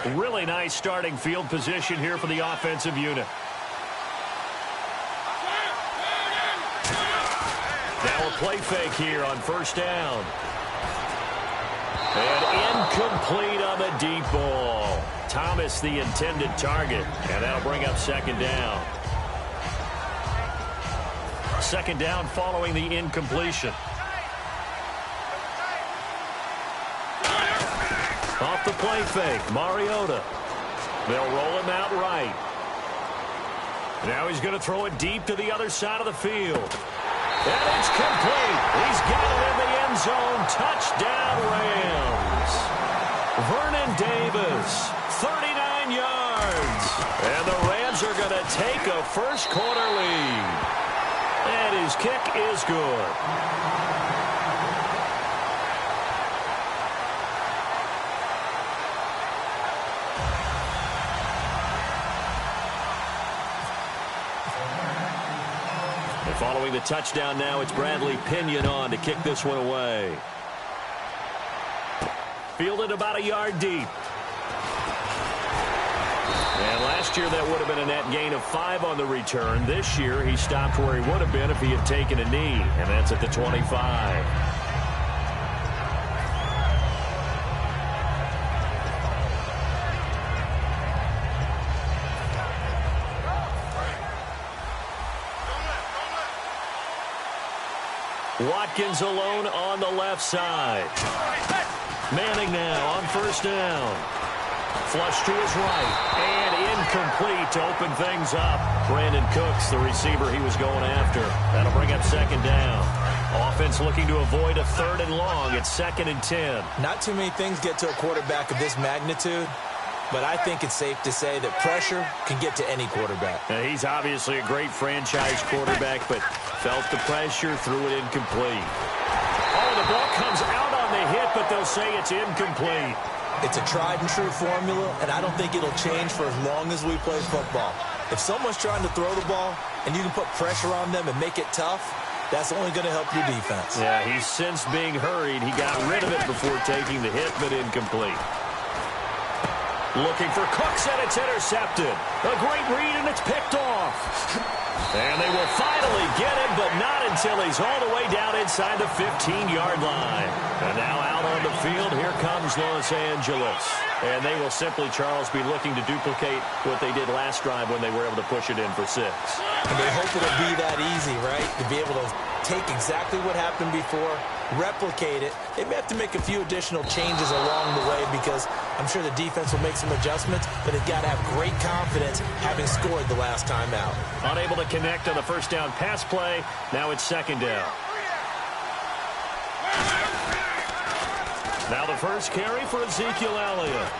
Really nice starting field position here for the offensive unit. Now a play fake here on first down. And incomplete on the deep ball. Thomas the intended target, and that'll bring up second down. Second down following the incompletion. Off the play fake, Mariota. They'll roll him out right. Now he's going to throw it deep to the other side of the field. And it's complete. He's got it in the end zone. Touchdown, Rams. Vernon Davis, 39 yards. And the Rams are going to take a first-quarter lead. And his kick is good. Following the touchdown now, it's Bradley Pinion on to kick this one away. Fielded about a yard deep. And last year that would have been a net gain of 5 on the return. This year he stopped where he would have been if he had taken a knee, and that's at the 25. Watkins alone on the left side. Manning now on first down. Flush to his right. And incomplete to open things up. Brandon Cooks, the receiver he was going after. That'll bring up second down. Offense looking to avoid a third and long. It's 2nd and 10. Not too many things get to a quarterback of this magnitude, but I think it's safe to say that pressure can get to any quarterback. Now, he's obviously a great franchise quarterback, but felt the pressure, threw it incomplete. Oh, the ball comes out on the hit, but they'll say it's incomplete. It's a tried-and-true formula, and I don't think it'll change for as long as we play football. If someone's trying to throw the ball and you can put pressure on them and make it tough, that's only going to help your defense. Yeah, he's since being hurried. He got rid of it before taking the hit, but incomplete. Looking for Cooks, and it's intercepted. A great read, and it's picked off. And they will finally get him, but not until he's all the way down inside the 15-yard line. And now out on the field, here comes Los Angeles. And they will simply, Charles, be looking to duplicate what they did last drive when they were able to push it in for 6. And they hope it'll be that easy, right? To be able to take exactly what happened before, replicate it. They may have to make a few additional changes along the way because I'm sure the defense will make some adjustments, but they've got to have great confidence having scored the last time out. Unable to connect on the first down pass play. Now it's second down. Now the first carry for Ezekiel Elliott.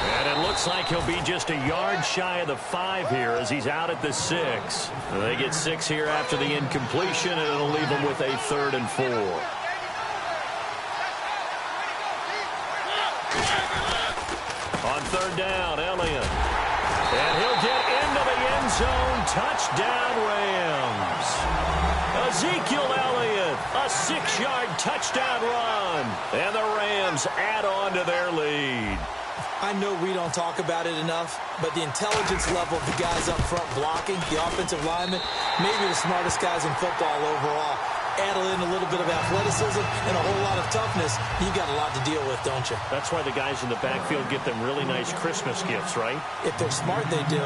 And it looks like he'll be just a yard shy of the 5 here as he's out at the 6. They get 6 here after the incompletion, and it'll leave them with a 3rd and 4. On third down, Elliott. And he'll get into the end zone. Touchdown, Rams. Ezekiel Elliott, a 6-yard touchdown run. And the Rams add on to their lead. I know we don't talk about it enough, but the intelligence level of the guys up front blocking, the offensive linemen, maybe the smartest guys in football overall. Add in a little bit of athleticism and a whole lot of toughness, you got a lot to deal with, don't you? That's why the guys in the backfield get them really nice Christmas gifts, right? If they're smart, they do.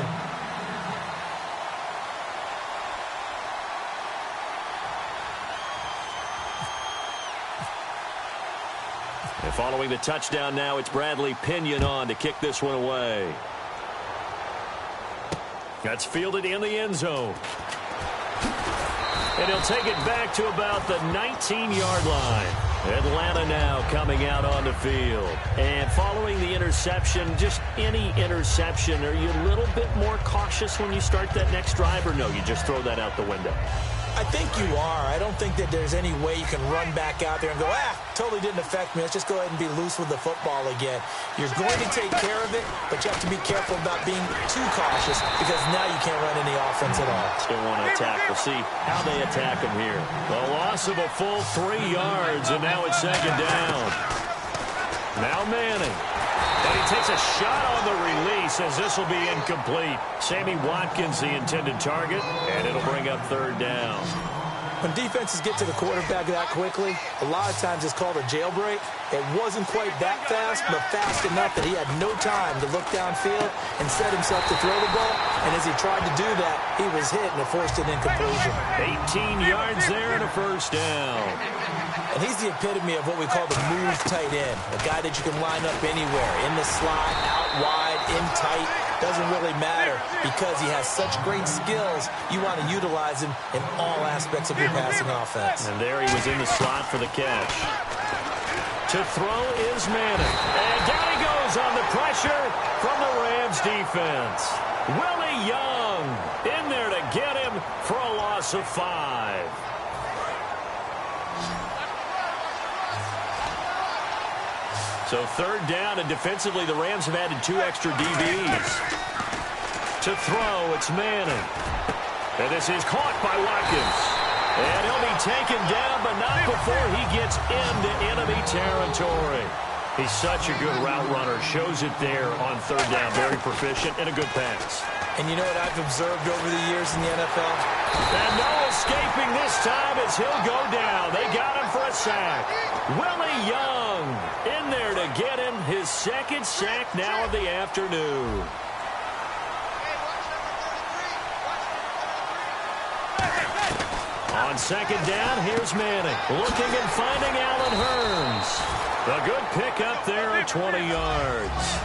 And following the touchdown now, it's Bradley Pinion on to kick this one away. That's fielded in the end zone. And he'll take it back to about the 19-yard line. Atlanta now coming out on the field. And following the interception, just any interception, are you a little bit more cautious when you start that next drive, or no, you just throw that out the window? I think you are. I don't think that there's any way you can run back out there and go, totally didn't affect me. Let's just go ahead and be loose with the football again. You're going to take care of it, but you have to be careful about being too cautious because now you can't run any offense at all. Still want to attack. We'll see how they attack him here. The loss of a full 3 yards, and now it's second down. Now Manning. And he takes a shot on the release as this will be incomplete. Sammy Watkins, the intended target, and it'll bring up third down. When defenses get to the quarterback that quickly, a lot of times it's called a jailbreak. It wasn't quite that fast, but fast enough that he had no time to look downfield and set himself to throw the ball. And as he tried to do that, he was hit and it forced an incompletion. 18 yards there and a first down. And he's the epitome of what we call the move tight end, a guy that you can line up anywhere, in the slot, out wide, in tight. Doesn't really matter because he has such great skills. You want to utilize him in all aspects of your passing offense. And there he was in the slot for the catch. To throw is Manning. And down he goes on the pressure from the Rams defense. Willie Young in there to get him for a loss of 5. So third down, and defensively the Rams have added 2 extra DBs. To throw, it's Manning. And this is caught by Watkins. And he'll be taken down, but not before he gets into enemy territory. He's such a good route runner. Shows it there on third down. Very proficient and a good pass. And you know what I've observed over the years in the NFL? And no escaping this time as he'll go down. They got him for a sack. Willie Young in there to get him his second sack now of the afternoon. On second down, here's Manning. Looking and finding Allen Hurns. A good pickup there at 20 yards.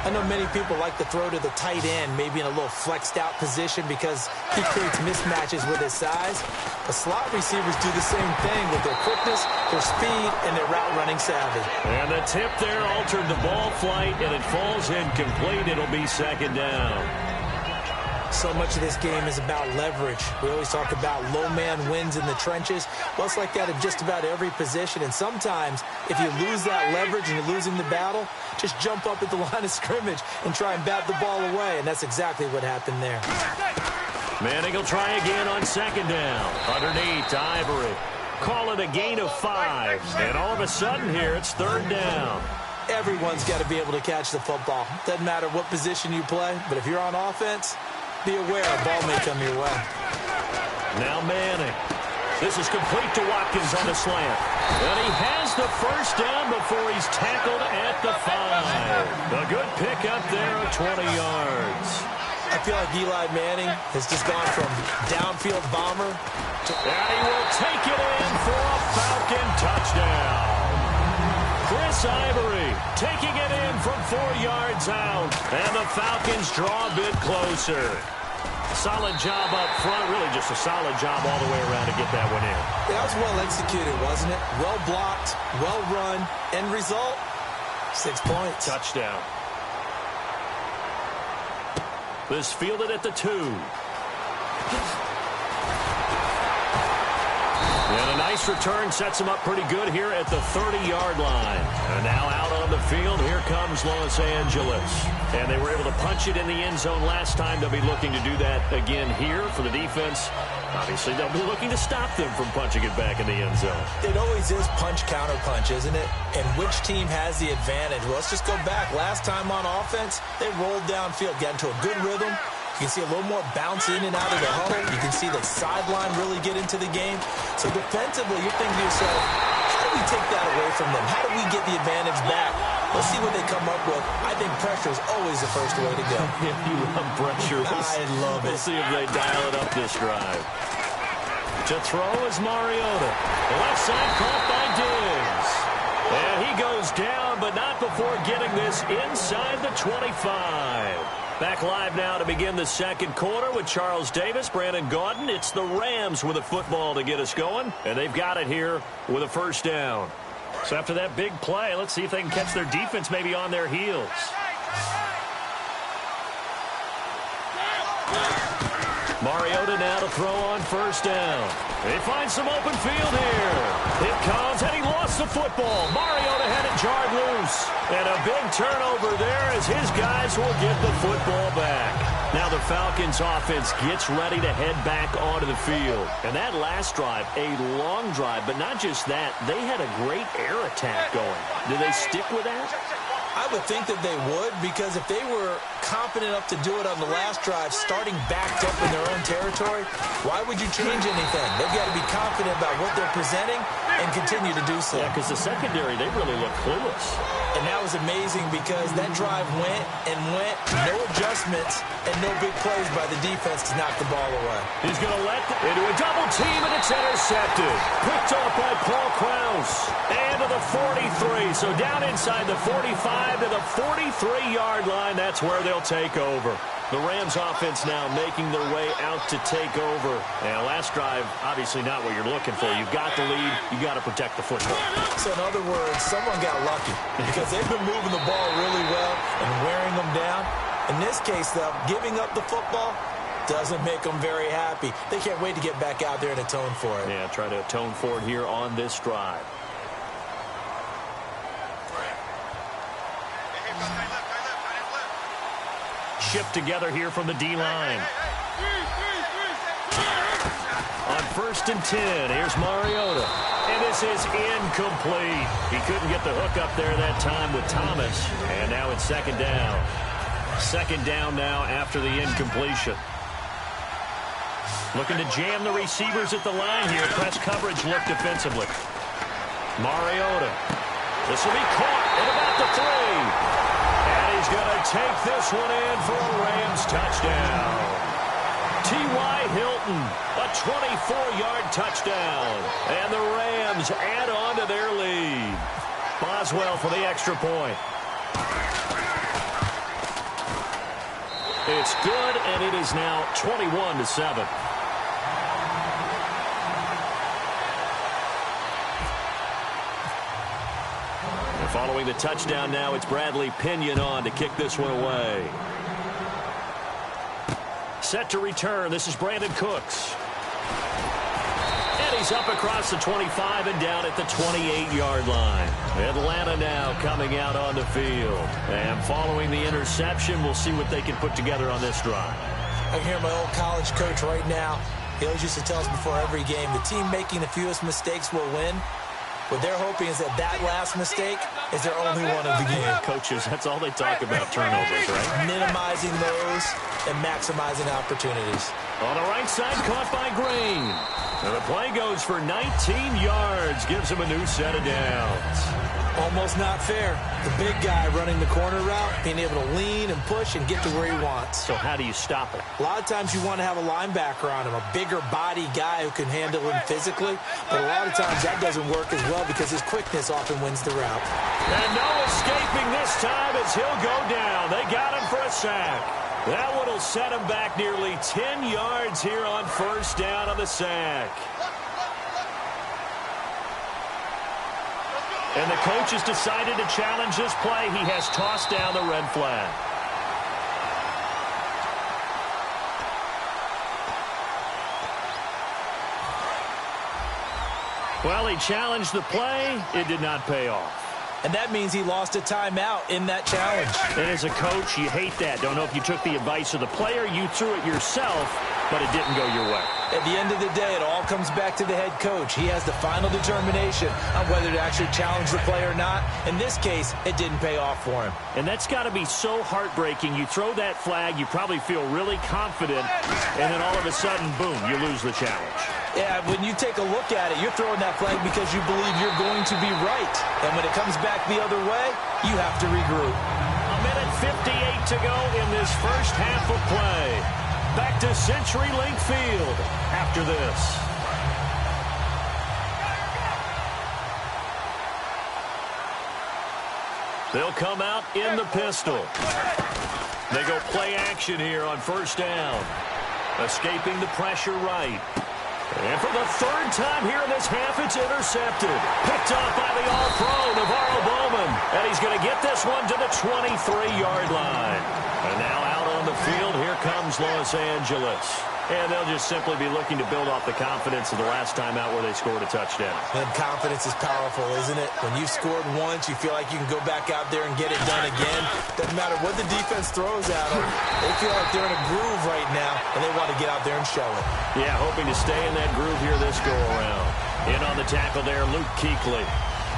I know many people like to throw to the tight end, maybe in a little flexed out position because he creates mismatches with his size. The slot receivers do the same thing with their quickness, their speed, and their route running savvy. And the tip there altered the ball flight, and it falls incomplete. It'll be second down. So much of this game is about leverage. We always talk about low man wins in the trenches. Well, it's like that in just about every position. And sometimes, if you lose that leverage and you're losing the battle, just jump up at the line of scrimmage and try and bat the ball away. And that's exactly what happened there. Manning will try again on second down. Underneath to Ivory. Call it a gain of 5. And all of a sudden here, it's third down. Everyone's got to be able to catch the football. Doesn't matter what position you play, but if you're on offense, be aware a ball may come your way. Now Manning. This is complete to Watkins on the slant. And he has the first down before he's tackled at the 5. A good pickup there at 20 yards. I feel like Eli Manning has just gone from downfield bomber to... And he will take it in for a Falcon touchdown. Chris Ivory taking it in from 4 yards out. And the Falcons draw a bit closer. Solid job up front. Really just a solid job all the way around to get that one in. That was well executed, wasn't it? Well blocked, well run. End result, 6 points. Touchdown. This fielded at the 2. And a nice return sets him up pretty good here at the 30-yard line. And now out on the field, here comes Los Angeles. And they were able to punch it in the end zone last time. They'll be looking to do that again here for the defense. Obviously, they'll be looking to stop them from punching it back in the end zone. It always is punch-counter-punch, isn't it? And which team has the advantage? Well, let's just go back. Last time on offense, they rolled downfield, got into a good rhythm. You can see a little more bounce in and out of the huddle. You can see the sideline really get into the game. So defensively, you're thinking to yourself, how do we take that away from them? How do we get the advantage back? Let's see what they come up with. I think pressure is always the first way to go. Yeah, you love pressure. I love it. We'll see if they dial it up this drive. To throw is Mariota. The left side caught by Diggs. And he goes down, but not before getting this inside the 25. Back live now to begin the second quarter with Charles Davis, Brandon Gaudin. It's the Rams with a football to get us going, and they've got it here with a first down. So after that big play, let's see if they can catch their defense maybe on their heels. Mariota now to throw on first down. They find some open field here. It comes, and he lost the football. Mariota had it jarred loose. And a big turnover there as his guys will get the football back. Now the Falcons offense gets ready to head back onto the field. And that last drive, a long drive, but not just that. They had a great air attack going. Do they stick with that? I would think that they would, because if they were confident enough to do it on the last drive, starting backed up in their own territory, why would you change anything? They've got to be confident about what they're presenting and continue to do so. Yeah, because the secondary, they really look clueless. And that was amazing because that drive went and went, no adjustments, and no big plays by the defense to knock the ball away. He's going to let into a double team, and it's intercepted. Picked off by Paul Krause. And to the 43. So down inside the 45 to the 43-yard line. That's where they'll take over. The Rams offense now making their way out to take over. And last drive, obviously not what you're looking for. You've got the lead. You've got to protect the football. So in other words, someone got lucky because they've been moving the ball really well and wearing them down. In this case, though, giving up the football doesn't make them very happy. They can't wait to get back out there and atone for it. Yeah, try to atone for it here on this drive. Shipped together here from the D-line. On 1st and 10, here's Mariota. And this is incomplete. He couldn't get the hook up there that time with Thomas. And now it's 2nd down. 2nd down now after the incompletion. Looking to jam the receivers at the line here. Press coverage look defensively. Mariota. This will be caught at about the 3. And he's going to take this one in for a Rams touchdown. T.Y. Hilton, a 24-yard touchdown. And the Rams add on to their lead. Boswell for the extra point. It's good, and it is now 21-7. Following the touchdown now, it's Bradley Pinion on to kick this one away. Set to return. This is Brandon Cooks. And he's up across the 25 and down at the 28-yard line. Atlanta now coming out on the field. And following the interception, we'll see what they can put together on this drive. I can hear my old college coach right now. He always used to tell us before every game, the team making the fewest mistakes will win. What they're hoping is that last mistake is their only one of the game. Coaches, that's all they talk about, turnovers, right? Minimizing those and maximizing opportunities. On the right side, caught by Green. And the play goes for 19 yards. Gives him a new set of downs. Almost not fair. The big guy running the corner route, being able to lean and push and get to where he wants. So how do you stop it? A lot of times you want to have a linebacker on him, a bigger body guy who can handle him physically. But a lot of times that doesn't work as well because his quickness often wins the route. And no escaping this time as he'll go down. They got him for a sack. That one will set him back nearly 10 yards here on 1st down on the sack. And the coach has decided to challenge this play. He has tossed down the red flag. Well, he challenged the play. It did not pay off. And that means he lost a timeout in that challenge. And as a coach, you hate that. Don't know if you took the advice of the player, you threw it yourself, but it didn't go your way. At the end of the day, it all comes back to the head coach. He has the final determination on whether to actually challenge the play or not. In this case, it didn't pay off for him. And that's got to be so heartbreaking. You throw that flag, you probably feel really confident, and then all of a sudden, boom, you lose the challenge. Yeah, when you take a look at it, you're throwing that flag because you believe you're going to be right. And when it comes back the other way, you have to regroup. A minute 58 to go in this first half of play. Back to CenturyLink Field after this. They'll come out in the pistol. They go play action here on 1st down. Escaping the pressure right. And for the 3rd time here in this half, it's intercepted. Picked off by the all-pro, Navarro Bowman. And he's going to get this one to the 23-yard line. And now out on the field, here comes Los Angeles. And they'll just simply be looking to build off the confidence of the last time out where they scored a touchdown. And confidence is powerful, isn't it? When you've scored once, you feel like you can go back out there and get it done again. Doesn't matter what the defense throws at them. They feel like they're in a groove right now, and they want to get out there and show it. Yeah, hoping to stay in that groove here this go-around. In on the tackle there, Luke Kuechly.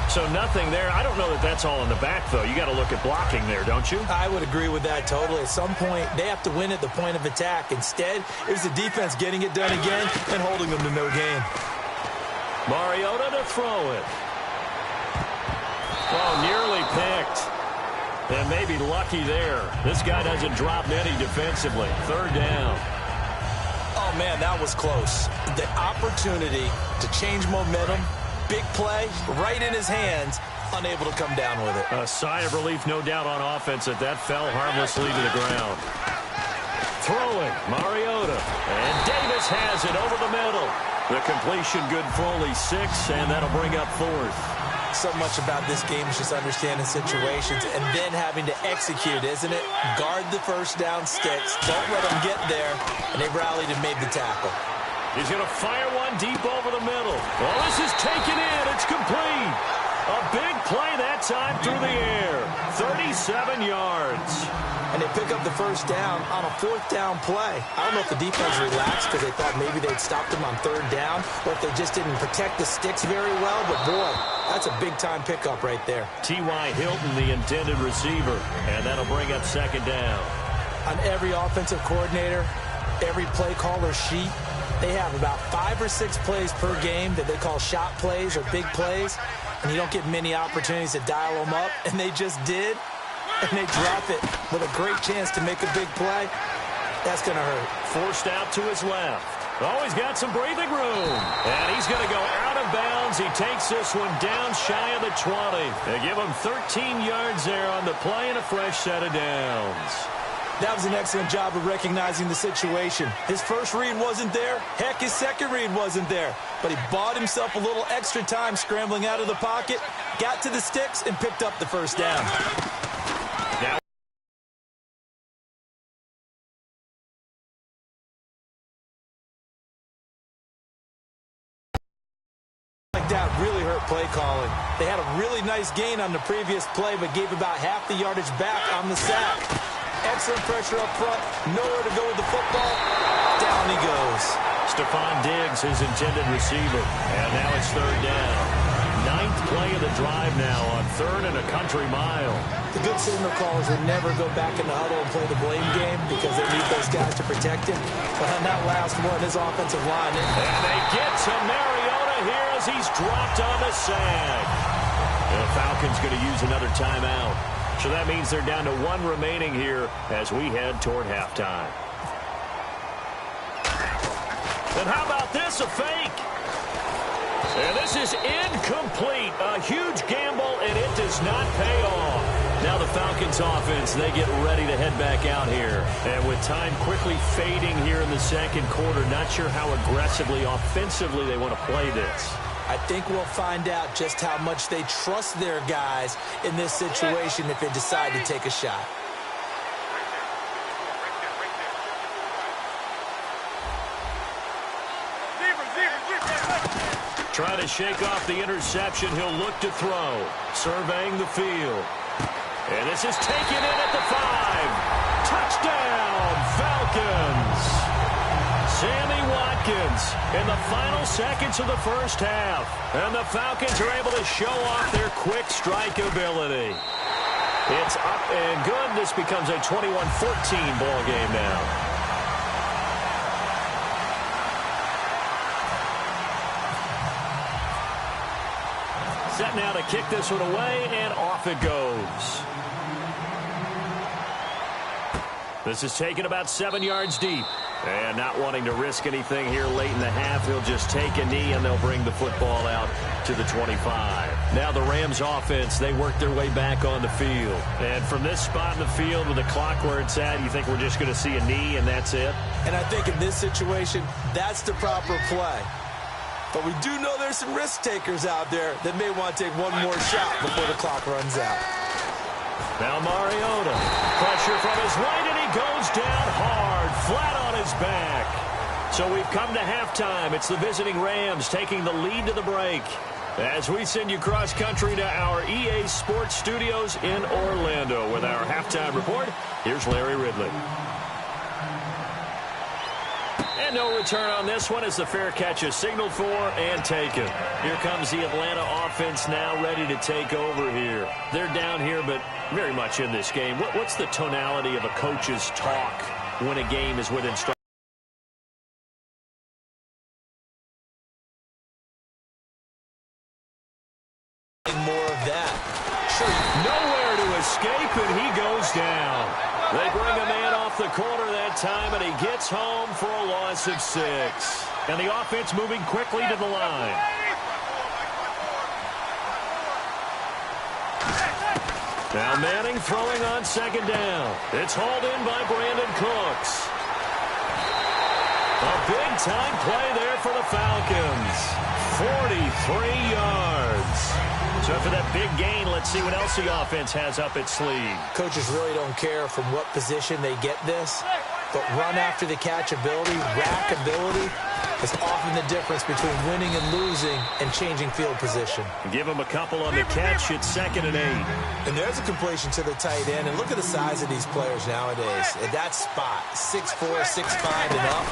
So nothing there. I don't know that that's all in the back, though. You got to look at blocking there, don't you? I would agree with that totally. At some point, they have to win at the point of attack. Instead, it was the defense getting it done again and holding them to no gain. Mariota to throw it. Oh, nearly picked. And maybe lucky there. This guy doesn't drop any defensively. Third down. Oh, man, that was close. The opportunity to change momentum, big play, right in his hands, unable to come down with it. A sigh of relief, no doubt, on offense that fell harmlessly to the ground. Throwing, Mariota. And Davis has it over the middle. The completion good for only 6, and that'll bring up 4th. So much about this game is just understanding situations and then having to execute, isn't it? Guard the first down sticks. Don't let them get there. And they rallied and made the tackle. He's going to fire one deep over the middle. Well, this is taken in. It's complete. A big play that time through the air. 37 yards. And they pick up the first down on a 4th down play. I don't know if the defense relaxed because they thought maybe they'd stopped them on 3rd down, or if they just didn't protect the sticks very well. But, boy, that's a big-time pickup right there. T.Y. Hilton, the intended receiver, and that'll bring up 2nd down. On every offensive coordinator, every play caller sheet, they have about 5 or 6 plays per game that they call shot plays or big plays, and you don't get many opportunities to dial them up, and they just did. And they drop it with a great chance to make a big play. That's going to hurt. Forced out to his left. Oh, he's got some breathing room. And he's going to go out of bounds. He takes this one down shy of the 20. They give him 13 yards there on the play and a fresh set of downs. That was an excellent job of recognizing the situation. His first read wasn't there. Heck, his second read wasn't there. But he bought himself a little extra time scrambling out of the pocket, got to the sticks, and picked up the first down. Now, like that really hurt play calling. They had a really nice gain on the previous play, but gave about half the yardage back on the sack. Excellent pressure up front. Nowhere to go with the football. Down he goes. Stephon Diggs, his intended receiver. And now it's 3rd down. 9th play of the drive now on 3rd and a country mile. The good signal callers will never go back in the huddle and play the blame game because they need those guys to protect him. But on that last one, his offensive line. And they get to Mariota here as he's dropped on the sag. And the Falcons going to use another timeout. So that means they're down to 1 remaining here as we head toward halftime. And how about this, a fake? And this is incomplete. A huge gamble, and it does not pay off. Now the Falcons offense, they get ready to head back out here. And with time quickly fading here in the second quarter, not sure how aggressively, offensively they want to play this. I think we'll find out just how much they trust their guys in this situation if they decide to take a shot. Trying to shake off the interception. He'll look to throw. Surveying the field. And this is taken in at the 5. Touchdown, Falcons. Sammy Watkins in the final seconds of the first half. And the Falcons are able to show off their quick strike ability. It's up and good. This becomes a 21-14 ball game now. Set now to kick this one away, and off it goes. This is taken about 7 yards deep. And not wanting to risk anything here late in the half, he'll just take a knee, and they'll bring the football out to the 25. Now the Rams offense, they work their way back on the field. And from this spot in the field with the clock where it's at, you think we're just going to see a knee, and that's it? And I think in this situation, that's the proper play. But we do know there's some risk takers out there that may want to take one more shot before the clock runs out. Now Mariota, pressure from his right, and he goes down hard, flat on his back. So we've come to halftime. It's the visiting Rams taking the lead to the break. As we send you cross-country to our EA Sports Studios in Orlando with our halftime report, here's Larry Ridley. And no return on this one as the fair catch is signaled for and taken. Here comes the Atlanta offense now ready to take over here. They're down here, but very much in this game. What's the tonality of a coach's talk when a game is within strike? More of that. Nowhere to escape, and he goes down. They bring a man off the corner that time, and he gets home for a loss of 6. And the offense moving quickly to the line. Now Manning throwing on second down. It's hauled in by Brandon Cooks. A big-time play there for the Falcons. 43 yards. So after that big gain, let's see what else the offense has up its sleeve. Coaches really don't care from what position they get this, but run after the catch ability, rack ability, is often the difference between winning and losing and changing field position. Give him a couple on the catch. It's 2nd and 8. And there's a completion to the tight end. And look at the size of these players nowadays. At that spot, 6'4", 6'5", and up.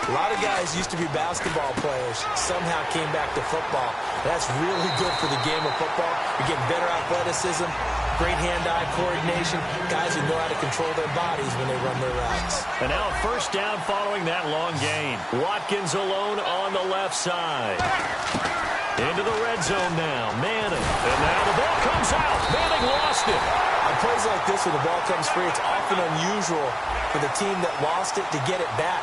A lot of guys used to be basketball players, somehow came back to football. That's really good for the game of football. You're getting better athleticism, great hand-eye coordination, guys who know how to control their bodies when they run their routes. And now a first down following that long gain. Watkins alone on the left side. Into the red zone now. Manning. And now the ball comes out. Manning lost it. On plays like this when the ball comes free, it's often unusual for the team that lost it to get it back.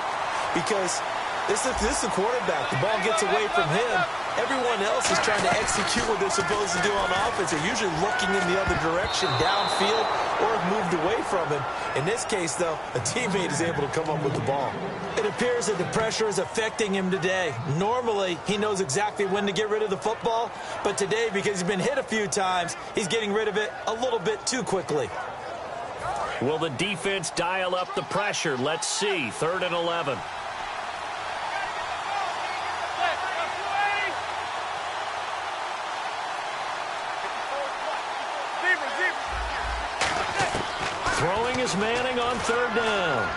Because this is the quarterback. The ball gets away from him. Everyone else is trying to execute what they're supposed to do on offense. They're usually looking in the other direction, downfield, or have moved away from him. In this case, though, a teammate is able to come up with the ball. It appears that the pressure is affecting him today. Normally, he knows exactly when to get rid of the football, but today, because he's been hit a few times, he's getting rid of it a little bit too quickly. Will the defense dial up the pressure? Let's see. 3rd and 11. Throwing is Manning on 3rd down.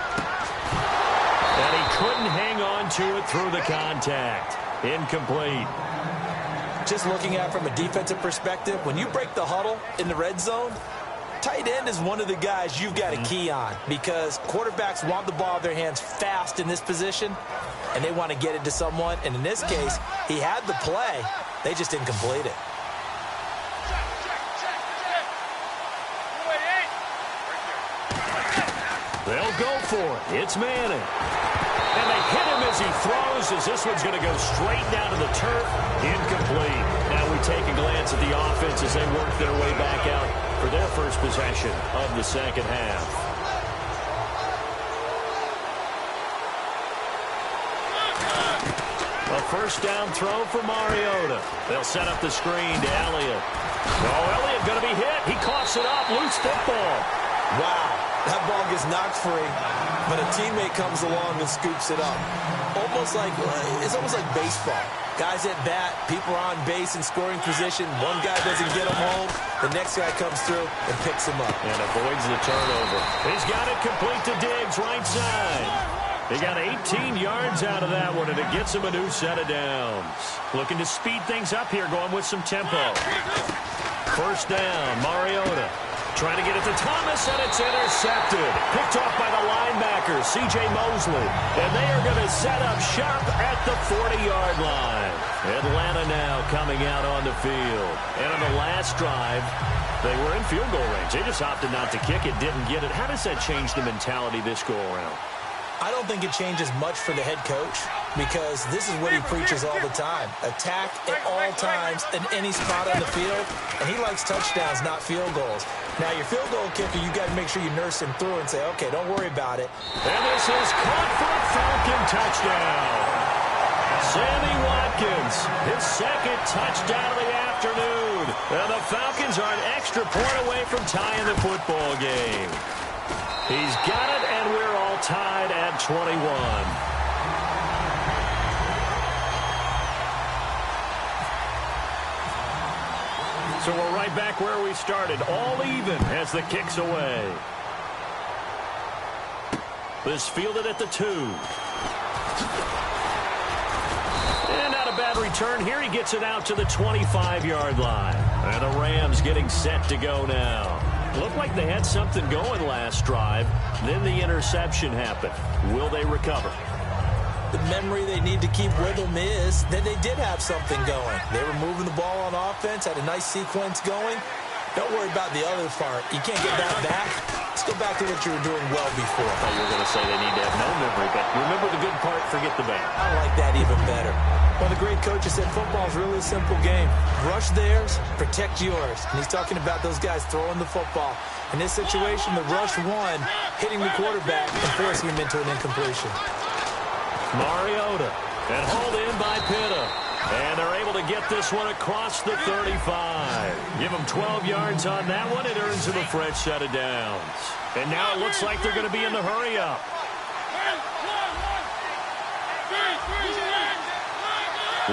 And he couldn't hang on to it through the contact. Incomplete. Just looking at it from a defensive perspective, when you break the huddle in the red zone, tight end is one of the guys you've got to key on because quarterbacks want the ball in their hands fast in this position, and they want to get it to someone. And in this case, he had the play. They just didn't complete it. They'll go for it. It's Manning. And they hit him as he throws, as this one's going to go straight down to the turf. Incomplete. Now we take a glance at the offense as they work their way back out for their first possession of the second half. A first down throw for Mariota. They'll set up the screen to Elliott. Oh, Elliott going to be hit. He coughs it up. Loose football. Wow, that ball gets knocked free, but a teammate comes along and scoops it up. It's almost like baseball. Guys at bat, people are on base in scoring position. One guy doesn't get him home. The next guy comes through and picks him up. And avoids the turnover. He's got it complete to Diggs, right side. He got 18 yards out of that one, and it gets him a new set of downs. Looking to speed things up here, going with some tempo. First down, Mariota. Trying to get it to Thomas, and it's intercepted. Picked off by the linebacker, C.J. Mosley. And they are going to set up shop at the 40-yard line. Atlanta now coming out on the field. And on the last drive, they were in field goal range. They just opted not to kick it, didn't get it. How does that change the mentality this go-around? I don't think it changes much for the head coach because this is what he preaches all the time. Attack at all times in any spot on the field, and he likes touchdowns, not field goals. Now, your field goal kicker, you got to make sure you nurse him through and say, okay, don't worry about it. And this is caught for a Falcon touchdown. Sammy Watkins, his second touchdown of the afternoon. And the Falcons are an extra point away from tying the football game. He's got it, and we're all tied at 21. So we're right back where we started, all even as the kick's away. This fielded at the 2. And not a bad return here. He gets it out to the 25-yard line. And the Rams getting set to go now. Looked like they had something going last drive. Then the interception happened. Will they recover? The memory they need to keep with them is that they did have something going. They were moving the ball on offense, had a nice sequence going. Don't worry about the other part. You can't get that back. Let's go back to what you were doing well before. I thought you were going to say they need to have no memory, but remember the good part, forget the bad. I like that even better. One of the great coaches said football is really a simple game. Rush theirs, protect yours. And he's talking about those guys throwing the football. In this situation, the rush won, hitting the quarterback and forcing him into an incompletion. Mariota, and hauled in by Pitta. And they're able to get this one across the 35. Give them 12 yards on that one. It earns them a fresh set of downs. And now it looks like they're going to be in the hurry-up.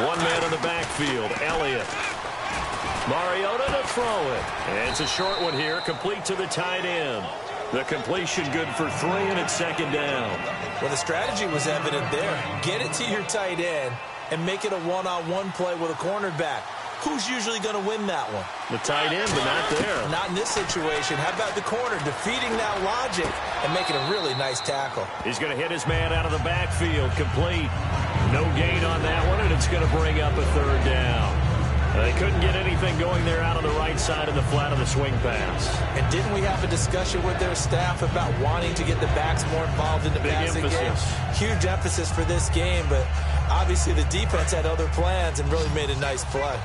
One man in the backfield, Elliott. Mariota to throw it. And it's a short one here, complete to the tight end. The completion good for 3, and it's second down. Well, the strategy was evident there. Get it to your tight end and make it a one-on-one play with a cornerback. Who's usually going to win that one? The tight end, but not there. Not in this situation. How about the corner defeating that logic and making a really nice tackle? He's going to hit his man out of the backfield, complete. No gain on that one, and it's going to bring up a third down. They couldn't get anything going there out on the right side of the flat of the swing pass. And didn't we have a discussion with their staff about wanting to get the backs more involved in the passing game? Huge emphasis for this game, but obviously the defense had other plans and really made a nice play.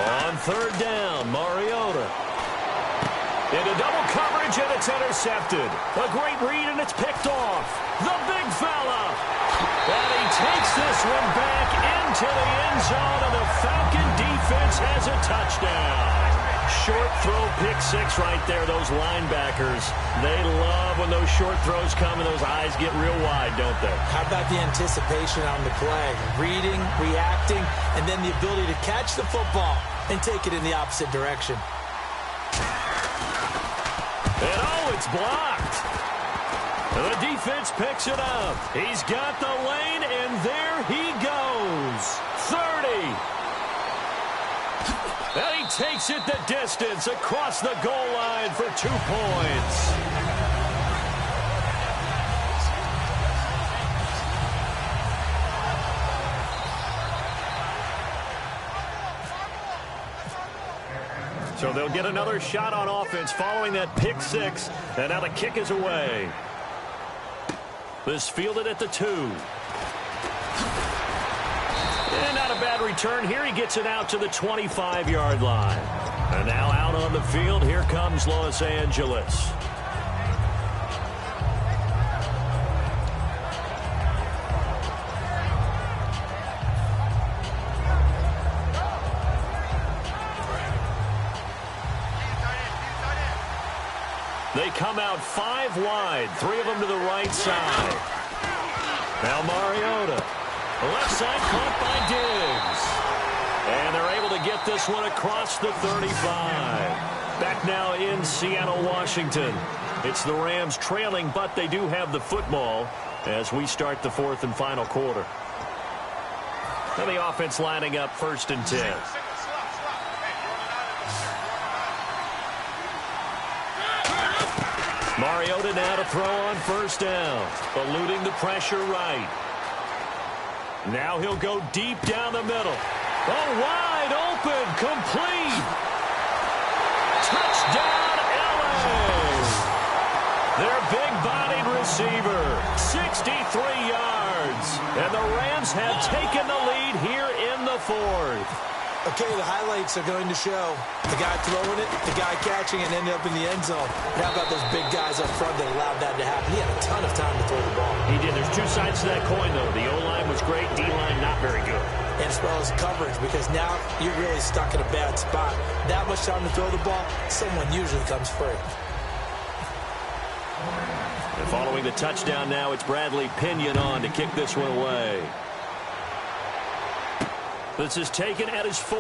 On third down, Mariota. Into double coverage, and it's intercepted. A great read, and it's picked off. The big fella. And he takes this one back into the end zone, and the Falcon defense has a touchdown. Short throw, pick six right there. Those linebackers, they love when those short throws come and those eyes get real wide, don't they? How about the anticipation on the play? Reading, reacting, and then the ability to catch the football and take it in the opposite direction. And oh, it's blocked. The defense picks it up. He's got the lane, and there he goes. 30. And he takes it the distance across the goal line for 2 points. So they'll get another shot on offense following that pick six. And now the kick is away. This fielded at the 2. And not a bad return here. He gets it out to the 25-yard line. And now out on the field, here comes Los Angeles. They come out 5 wide, 3 of them to the right side. Now Mariota. Left side caught by Diggs. And they're able to get this one across the 35. Back now in Seattle, Washington. It's the Rams trailing, but they do have the football as we start the 4th and final quarter. Now the offense lining up 1st and 10. Mariota now to throw on 1st down. Eluding the pressure right. Now he'll go deep down the middle. Oh, wide open. Complete. Touchdown, LA. Their big-bodied receiver. 63 yards. And the Rams have taken the lead here in the 4th. Okay, the highlights are going to show the guy throwing it, the guy catching it, and ended up in the end zone. And how about those big guys up front that allowed that to happen? He had a ton of time to throw the ball. He did. There's 2 sides to that coin, though. The O-line was great. D-line not very good. And as well as coverage, because now you're really stuck in a bad spot. That much time to throw the ball, someone usually comes free. And following the touchdown now, it's Bradley Pinion on to kick this one away. This is taken at his 4.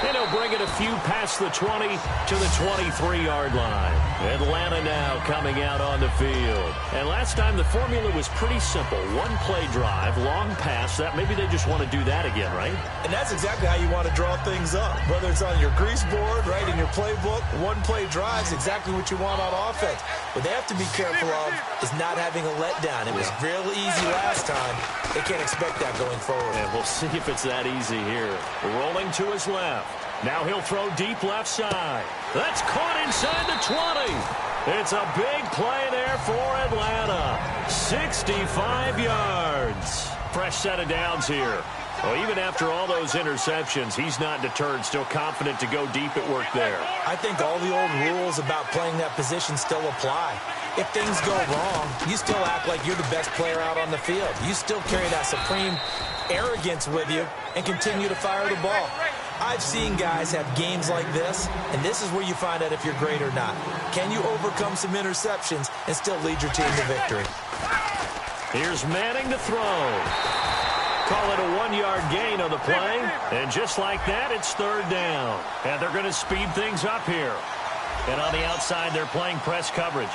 And he'll bring it a few past the 20 to the 23-yard line. Atlanta now coming out on the field. And last time the formula was pretty simple. One play drive, long pass. That maybe they just want to do that again, right? And that's exactly how you want to draw things up. Whether it's on your grease board, right, in your playbook, one play drive is exactly what you want on offense. What they have to be careful of is not having a letdown. It was real easy last time. They can't expect that going forward. And we'll see if it's that easy here. Rolling to his left. Now he'll throw deep left side. That's caught inside the 20. It's a big play there for Atlanta. 65 yards. Fresh set of downs here. Well, even after all those interceptions, he's not deterred, still confident to go deep at work there. I think all the old rules about playing that position still apply. If things go wrong, you still act like you're the best player out on the field. You still carry that supreme arrogance with you and continue to fire the ball. I've seen guys have games like this, and this is where you find out if you're great or not. Can you overcome some interceptions and still lead your team to victory? Here's Manning to throw. Call it a 1-yard gain on the play. And just like that, it's third down. And they're going to speed things up here. And on the outside, they're playing press coverage.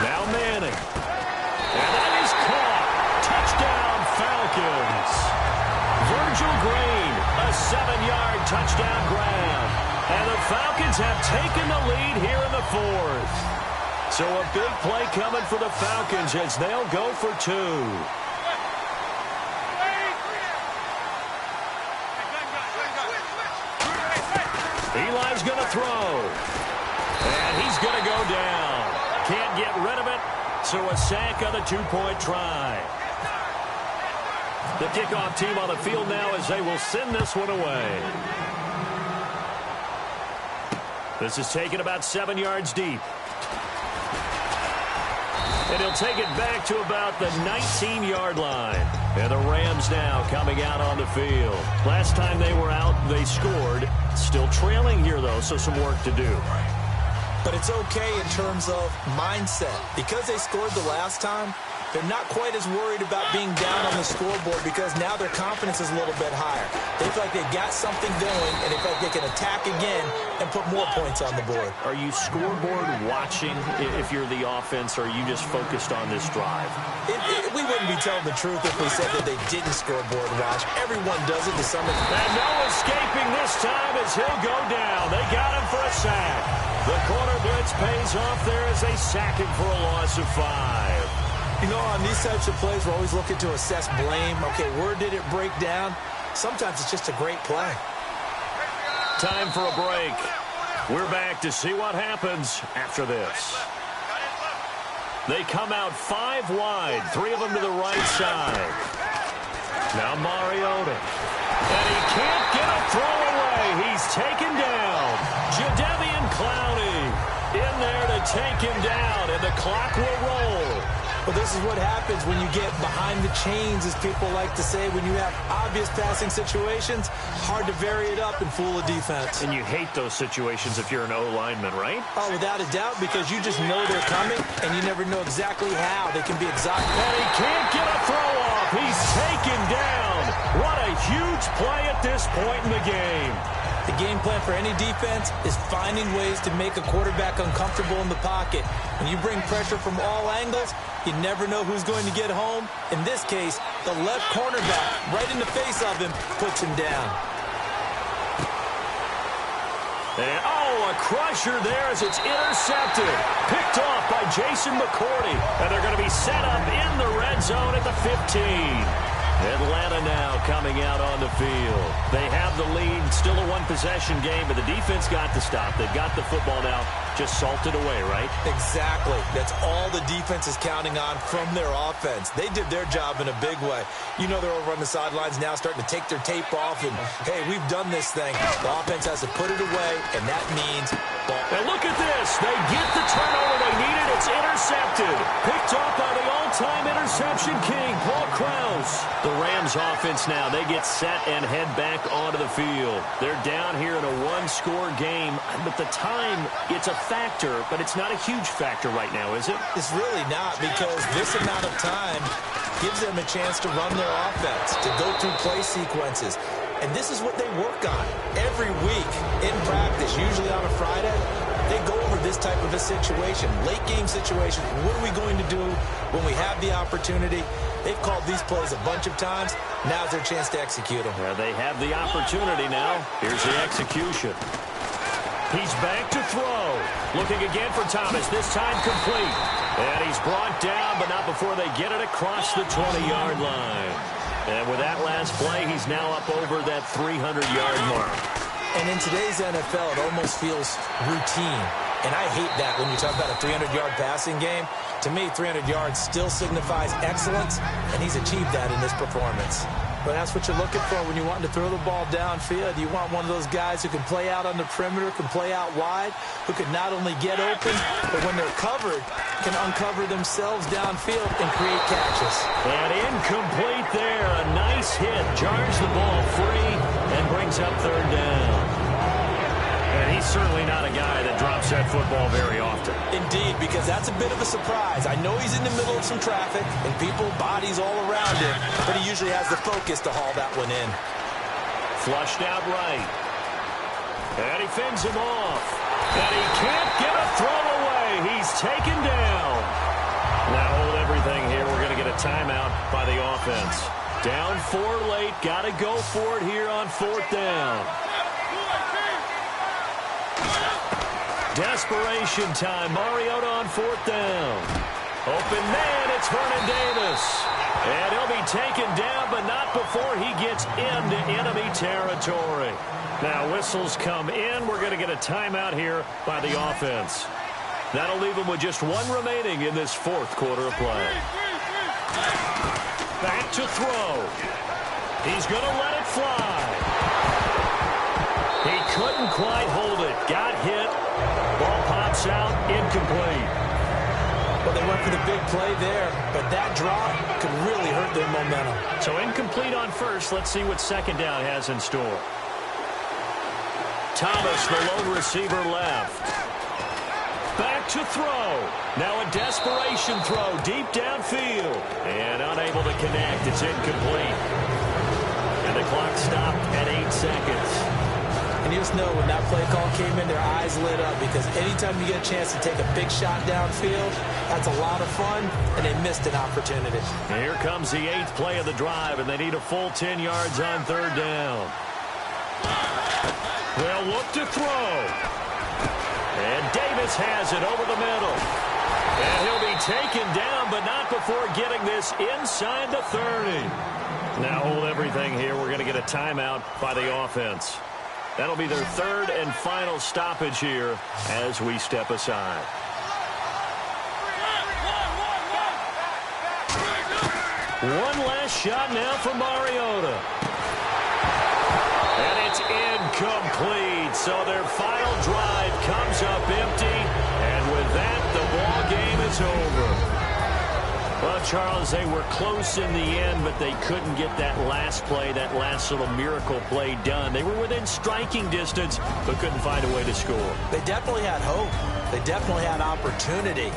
Now Manning. And that is caught. Touchdown, Falcons. Virgil Green, a 7-yard touchdown grab. And the Falcons have taken the lead here in the fourth. So a big play coming for the Falcons as they'll go for two. Eli's going to throw. And he's going to go down. Can't get rid of it, so a sack on the two-point try. The kickoff team on the field now as they will send this one away. This is taken about 7 yards deep. And he'll take it back to about the 19-yard line. And the Rams now coming out on the field. Last time they were out, they scored. Still trailing here, though, so some work to do. But it's okay in terms of mindset. Because they scored the last time, they're not quite as worried about being down on the scoreboard because now their confidence is a little bit higher. They feel like they've got something going, and they feel like they can attack again and put more points on the board. Are you scoreboard watching if you're the offense, or are you just focused on this drive? We wouldn't be telling the truth if we said that they didn't scoreboard watch. Everyone does it to some extent. And no escaping this time as he'll go down. They got him for a sack. The corner blitz pays off there as they sack him for a loss of 5. You know, on these types of plays, we're always looking to assess blame. Okay, where did it break down? Sometimes it's just a great play. Time for a break. We're back to see what happens after this. They come out 5 wide, 3 of them to the right side. Now Mariota. And he can't get a throw away. He's taken down. Jadeveon Clowney in there to take him down, and the clock will roll. Well, this is what happens when you get behind the chains, as people like to say. When you have obvious passing situations, hard to vary it up and fool a defense. And you hate those situations if you're an O-lineman, right? Oh, without a doubt, because you just know they're coming, and you never know exactly how. They can be exotic. And he can't get a throw off. He's taken down. What a huge play at this point in the game. The game plan for any defense is finding ways to make a quarterback uncomfortable in the pocket. When you bring pressure from all angles, you never know who's going to get home. In this case, the left cornerback, right in the face of him, puts him down. And, oh, a crusher there as it's intercepted. Picked off by Jason McCourty. And they're going to be set up in the red zone at the 15. Atlanta now coming out on the field. They have the lead, still a one-possession game, but the defense got to stop. They've got the football now, just salted away, right? Exactly. That's all the defense is counting on from their offense. They did their job in a big way. You know they're over on the sidelines now starting to take their tape off, and, hey, we've done this thing. The offense has to put it away, and that means ball. And look at this. They get the turnover they needed. It's intercepted. Picked off by the all-time interception king, Paul Krause. The Rams offense now, they get set and head back onto the field. They're down here in a one-score game, but the time, it's a factor, but it's not a huge factor right now, is it? It's really not, because this amount of time gives them a chance to run their offense, to go through play sequences. And this is what they work on every week in practice, usually on a Friday. They go over this type of a situation, late game situation. What are we going to do when we have the opportunity? They've called these plays a bunch of times. Now's their chance to execute them. Yeah, they have the opportunity now. Here's the execution. He's back to throw. Looking again for Thomas, this time complete. And he's brought down, but not before they get it across the 20-yard line. And with that last play, he's now up over that 300-yard mark. And in today's NFL, it almost feels routine. And I hate that when you talk about a 300-yard passing game. To me, 300 yards still signifies excellence, and he's achieved that in this performance. But that's what you're looking for when you want to throw the ball downfield. You want one of those guys who can play out on the perimeter, can play out wide, who can not only get open, but when they're covered, can uncover themselves downfield and create catches. And incomplete there. A nice hit. Jars the ball free and brings up third down. And he's certainly not a guy that drops that football very often. Indeed, because that's a bit of a surprise. I know he's in the middle of some traffic and people, bodies all around him, but he usually has the focus to haul that one in. Flushed out right. And he fends him off. And he can't get a throw away. He's taken down. Now hold everything here. We're going to get a timeout by the offense. Down 4 late. Got to go for it here on 4th down. Desperation time. Mariota on 4th down. Open man, it's Vernon Davis. And he'll be taken down, but not before he gets into enemy territory. Now whistles come in. We're going to get a timeout here by the offense. That'll leave him with just 1 remaining in this 4th quarter of play. Back to throw. He's going to let it fly. He couldn't quite hold it. Got hit. Ball pops out, incomplete. Well, they went for the big play there, but that drop could really hurt their momentum. So incomplete on first. Let's see what 2nd down has in store. Thomas, the lone receiver, left. Back to throw. Now a desperation throw deep downfield. And unable to connect. It's incomplete. And the clock stopped at 8 seconds. And you just know when that play call came in, their eyes lit up because anytime you get a chance to take a big shot downfield, that's a lot of fun, and they missed an opportunity. And here comes the 8th play of the drive, and they need a full 10 yards on 3rd down. They'll look to throw. And Davis has it over the middle. And he'll be taken down, but not before getting this inside the 30. Now hold everything here. We're going to get a timeout by the offense. That'll be their 3rd and final stoppage here as we step aside. One last shot now for Mariota. And it's incomplete. So their final drive comes up empty. And with that, the ball game is over. Well, Charles, they were close in the end, but they couldn't get that last play, that last little miracle play done. They were within striking distance, but couldn't find a way to score. They definitely had hope. They definitely had opportunity.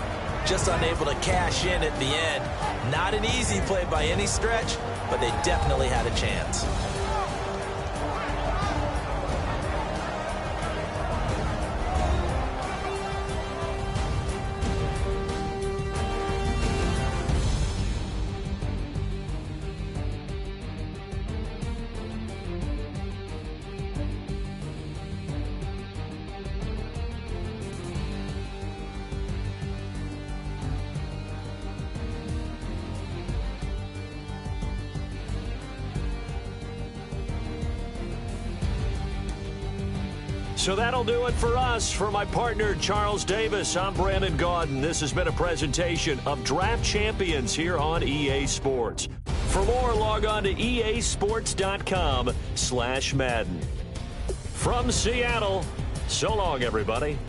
Just unable to cash in at the end. Not an easy play by any stretch, but they definitely had a chance. So that'll do it for us. For my partner, Charles Davis, I'm Brandon Gaudin. This has been a presentation of Draft Champions here on EA Sports. For more, log on to easports.com/Madden. From Seattle, so long, everybody.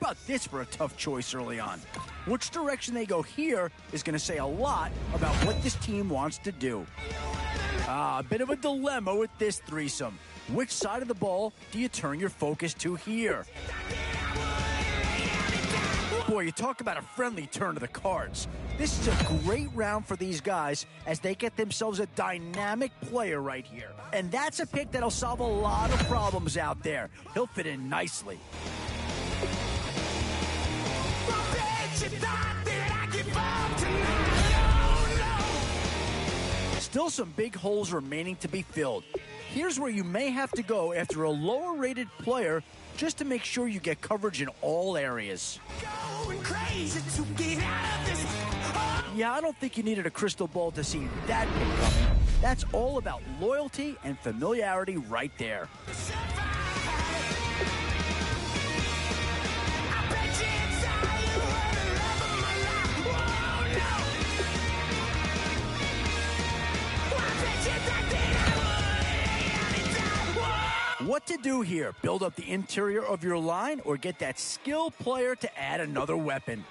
about this for a tough choice early on? Which direction they go here is going to say a lot about what this team wants to do. A bit of a dilemma with this threesome. Which side of the ball do you turn your focus to here? Boy, you talk about a friendly turn to the cards. This is a great round for these guys as they get themselves a dynamic player right here. And that's a pick that'll solve a lot of problems out there. He'll fit in nicely. Still some big holes remaining to be filled. Here's where you may have to go after a lower-rated player just to make sure you get coverage in all areas. Yeah, I don't think you needed a crystal ball to see that pick coming. That's all about loyalty and familiarity right there. What to do here? Build up the interior of your line or get that skilled player to add another weapon?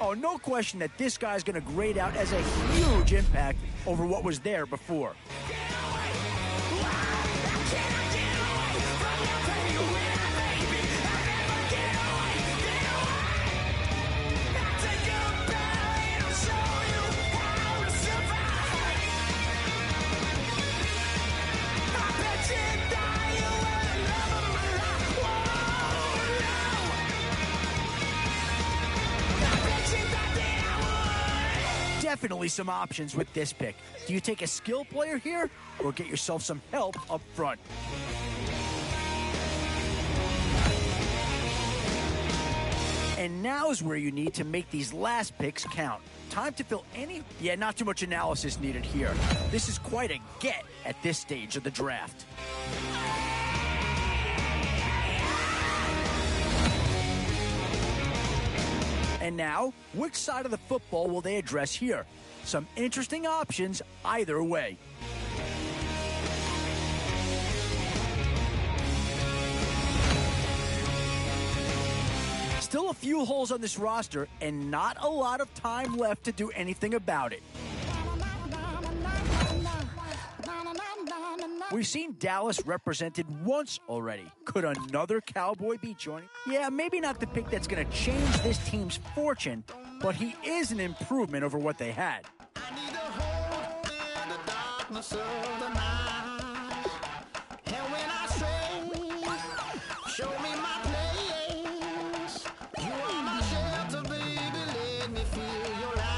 Oh, no question that this guy's going to grade out as a huge impact over what was there before. Definitely some options with this pick. Do you take a skill player here or get yourself some help up front? And now is where you need to make these last picks count. Time to fill any... Yeah, not too much analysis needed here. This is quite a get at this stage of the draft. And now, which side of the football will they address here? Some interesting options either way. Still a few holes on this roster and not a lot of time left to do anything about it. We've seen Dallas represented once already. Could another Cowboy be joining? Yeah, maybe not the pick that's going to change this team's fortune, but he is an improvement over what they had. I need a hope in the darkness of the night. And when I stray, show me my place. You are my shelter, baby. Let me feel your light.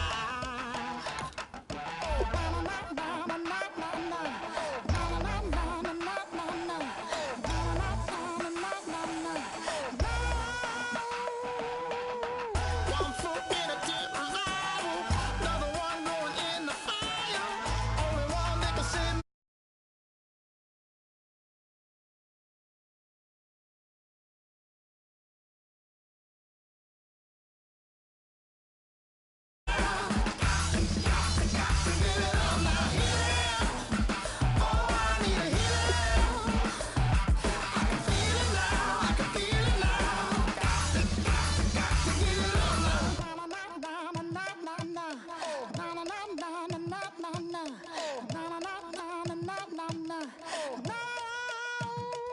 One foot in a deep revival, another one going in the fire. Only one that can send.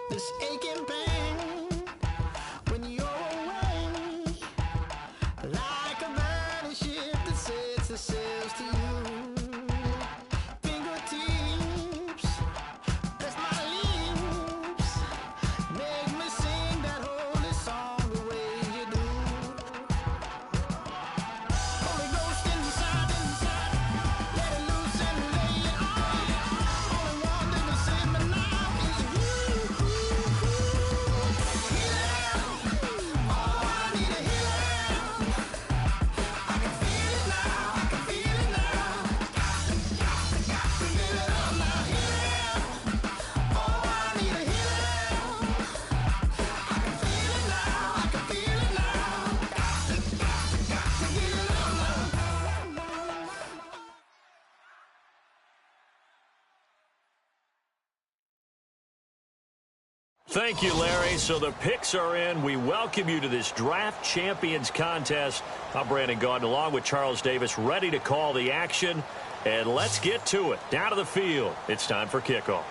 This aching pain when you're away, like a burning ship that sets the sails to you. Fingertips, press my lips, make me sing that holy song the way you do. Holy Ghost inside, let it loose and lay it on. Only one that can save me now is you. Thank you, Larry. So the picks are in. We welcome you to this Draft Champions contest. I'm Brandon Gaudin along with Charles Davis, ready to call the action. And let's get to it. Down to the field. It's time for kickoff.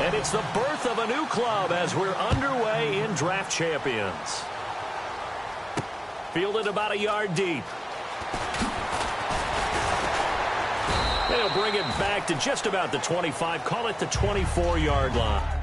And it's the birth of a new club as we're underway in Draft Champions. Fielded about a yard deep. They'll bring it back to just about the 25. Call it the 24-yard line.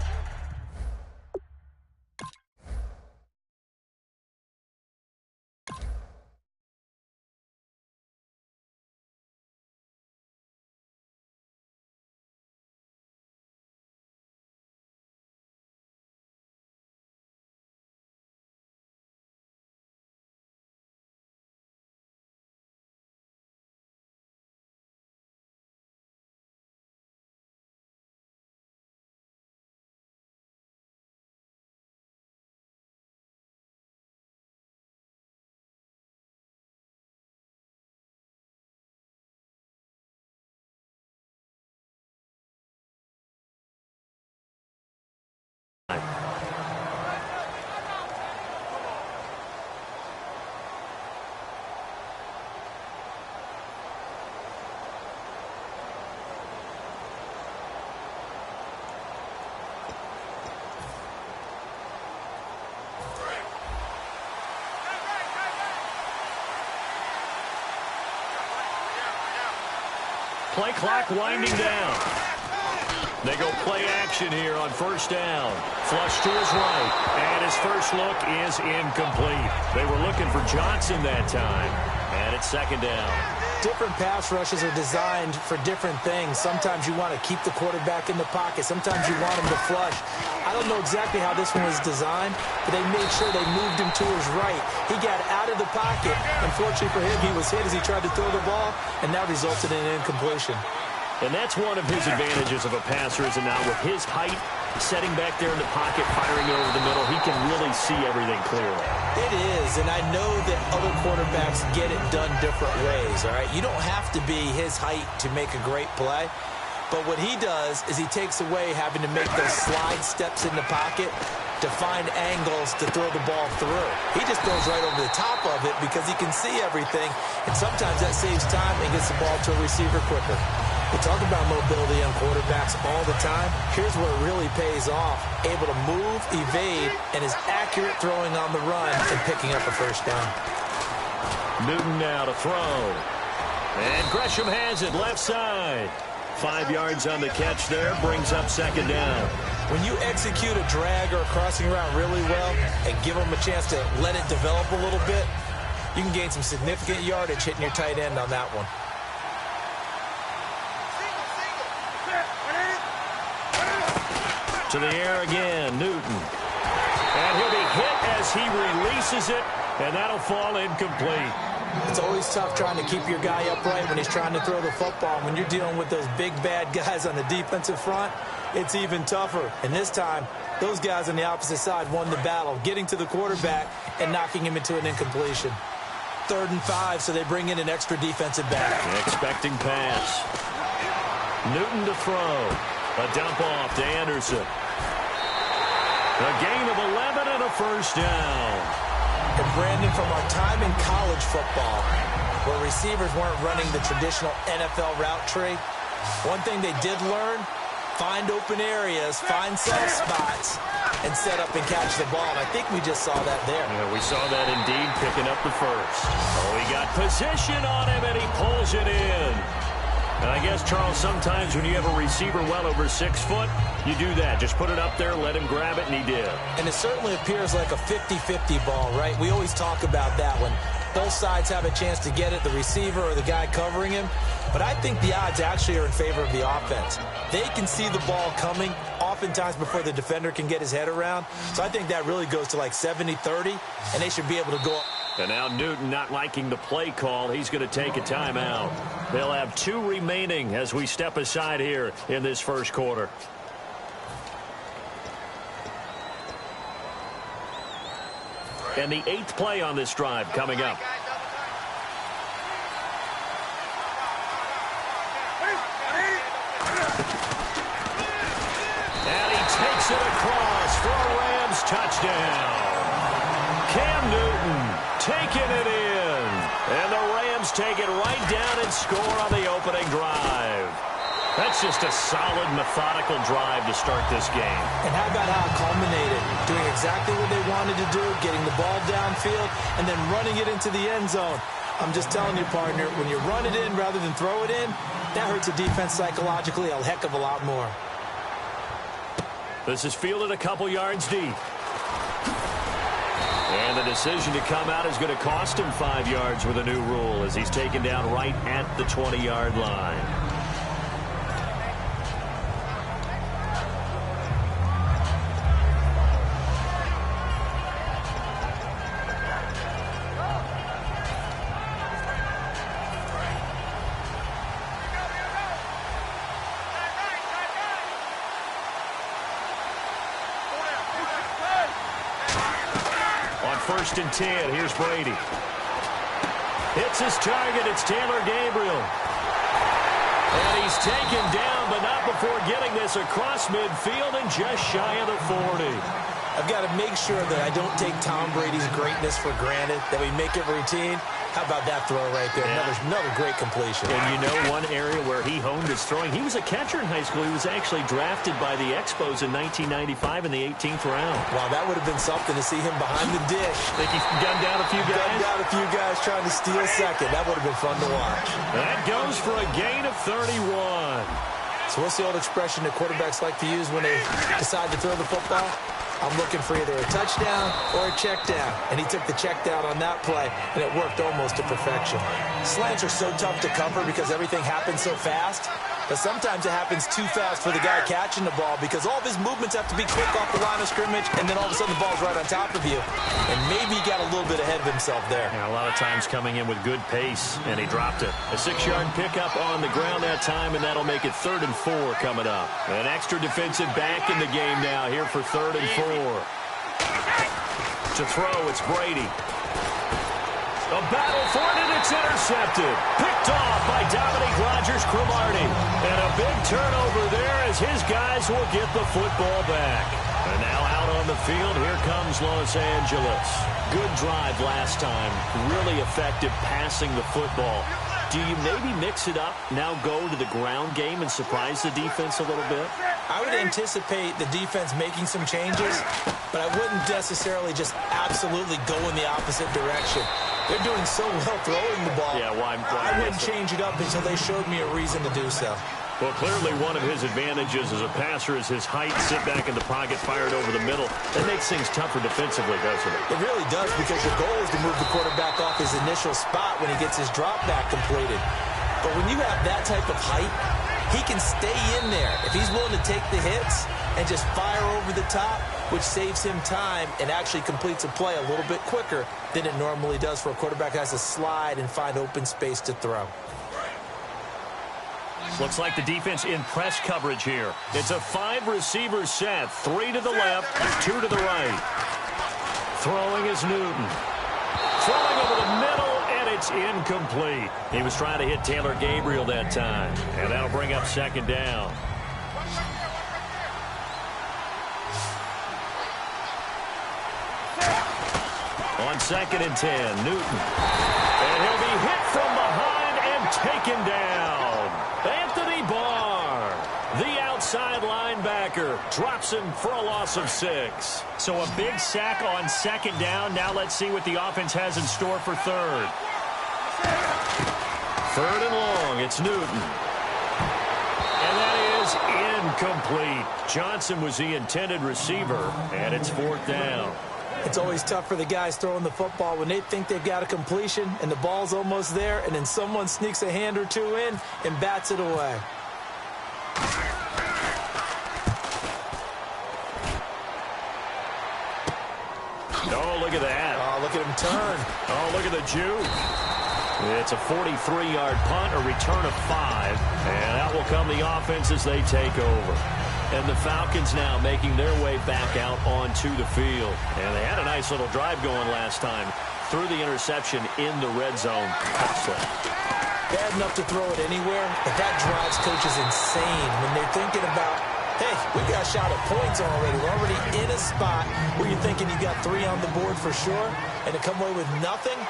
Play clock winding down. They go play action here on first down. Flush to his right, and his first look is incomplete. They were looking for Johnson that time, and it's second down. Different pass rushes are designed for different things. Sometimes you want to keep the quarterback in the pocket. Sometimes you want him to flush. I don't know exactly how this one was designed, but they made sure they moved him to his right. He got out of the pocket. Unfortunately for him, he was hit as he tried to throw the ball, and that resulted in an incompletion. And that's one of his advantages of a passer, is now with his height, setting back there in the pocket, firing it over the middle, he can really see everything clearly. It is, and I know that other quarterbacks get it done different ways, all right? You don't have to be his height to make a great play, but what he does is he takes away having to make those slide steps in the pocket to find angles to throw the ball through. He just goes right over the top of it because he can see everything, and sometimes that saves time and gets the ball to a receiver quicker. We talk about mobility on quarterbacks all the time. Here's where it really pays off. Able to move, evade, and is accurate throwing on the run and picking up a first down. Newton now to throw. And Gresham has it left side. 5 yards on the catch there, brings up second down. When you execute a drag or a crossing route really well and give them a chance to let it develop a little bit, you can gain some significant yardage hitting your tight end on that one. To the air again, Newton. And he'll be hit as he releases it, and that'll fall incomplete. It's always tough trying to keep your guy upright when he's trying to throw the football. When you're dealing with those big, bad guys on the defensive front, it's even tougher. And this time, those guys on the opposite side won the battle, getting to the quarterback and knocking him into an incompletion. 3rd and 5, so they bring in an extra defensive back. Expecting pass. Newton to throw. A dump off to Anderson. A gain of 11 and a first down. And Brandon, from our time in college football, where receivers weren't running the traditional NFL route tree, one thing they did learn, find open areas, find soft spots, and set up and catch the ball. And I think we just saw that there. Yeah, we saw that indeed, picking up the first. Oh, he got position on him, and he pulls it in. And I guess, Charles, sometimes when you have a receiver well over 6 foot, you do that. Just put it up there, let him grab it, and he did. And it certainly appears like a 50-50 ball, right? We always talk about that when both sides have a chance to get it, the receiver or the guy covering him. But I think the odds actually are in favor of the offense. They can see the ball coming oftentimes before the defender can get his head around. So I think that really goes to like 70-30, and they should be able to go up. And now Newton not liking the play call. He's going to take a timeout. They'll have 2 remaining as we step aside here in this first quarter. And the 8th play on this drive coming up. And he takes it across for a Rams touchdown. Cam Newton taking it in. And the Rams take it right down and score on the opening drive. That's just a solid, methodical drive to start this game. And how about how it culminated? Doing exactly what they wanted to do, getting the ball downfield, and then running it into the end zone. I'm just telling you, partner, when you run it in rather than throw it in, that hurts a defense psychologically a heck of a lot more. This is fielded a couple yards deep. And the decision to come out is going to cost him 5 yards with a new rule as he's taken down right at the 20-yard line. First and 10. Here's Brady. Hits his target. It's Taylor Gabriel. And he's taken down, but not before getting this across midfield and just shy of the 40. I've got to make sure that I don't take Tom Brady's greatness for granted, that we make it routine. How about that throw right there? Yeah. Another great completion. And you know one area where he honed his throwing, he was a catcher in high school. He was actually drafted by the Expos in 1995 in the 18th round. Wow, that would have been something to see him behind the dish. Think he gunned down a few guys? Gunned down a few guys trying to steal second. That would have been fun to watch. That goes for a gain of 31. So what's the old expression that quarterbacks like to use when they decide to throw the football? I'm looking for either a touchdown or a check down. And he took the check down on that play, and it worked almost to perfection. Slants are so tough to cover because everything happens so fast. But sometimes it happens too fast for the guy catching the ball because all of his movements have to be quick off the line of scrimmage, and then all of a sudden the ball's right on top of you. And maybe he got a little bit ahead of himself there. Yeah, a lot of times coming in with good pace, and he dropped it. A 6-yard pickup on the ground that time, and that'll make it 3rd and 4 coming up. An extra defensive back in the game now here for 3rd and 4. To throw, it's Brady. A battle for it, and it's intercepted. Picked off by Dominique Rodgers-Cromartie. And a big turnover there as his guys will get the football back. And now out on the field, here comes Los Angeles. Good drive last time. Really effective passing the football. Do you maybe mix it up, now go to the ground game and surprise the defense a little bit? I would anticipate the defense making some changes, but I wouldn't necessarily just absolutely go in the opposite direction. They're doing so well throwing the ball. Yeah, why I wouldn't change it up until they showed me a reason to do so. Well, clearly one of his advantages as a passer is his height. Sit back in the pocket, fired over the middle. That makes things tougher defensively, doesn't it? It really does, because your goal is to move the quarterback off his initial spot when he gets his drop back completed. But when you have that type of height, he can stay in there if he's willing to take the hits and just fire over the top, which saves him time and actually completes a play a little bit quicker than it normally does for a quarterback who has to slide and find open space to throw. Looks like the defense in press coverage here. It's a 5-receiver set. 3 to the left, 2 to the right. Throwing is Newton. Throwing over the middle, and it's incomplete. He was trying to hit Taylor Gabriel that time. And that'll bring up 2nd down. On 2nd and 10, Newton. And he'll be hit from behind and taken down. Anthony Barr, the outside linebacker, drops him for a loss of 6. So a big sack on 2nd down. Now let's see what the offense has in store for 3rd. 3rd and long, it's Newton. And that is incomplete. Johnson was the intended receiver, and it's 4th down. It's always tough for the guys throwing the football when they think they've got a completion and the ball's almost there, and then someone sneaks a hand or two in and bats it away. Oh, look at that. Oh, look at him turn. Oh, look at the juke. It's a 43-yard punt, a return of 5. And out will come the offense as they take over. And the Falcons now making their way back out onto the field. And they had a nice little drive going last time. Threw the interception in the red zone. Costly. Bad enough to throw it anywhere, but that drives coaches insane when they're thinking about, hey, we got a shot at points already. We're already in a spot where you're thinking you got 3 on the board for sure, and to come away with nothing,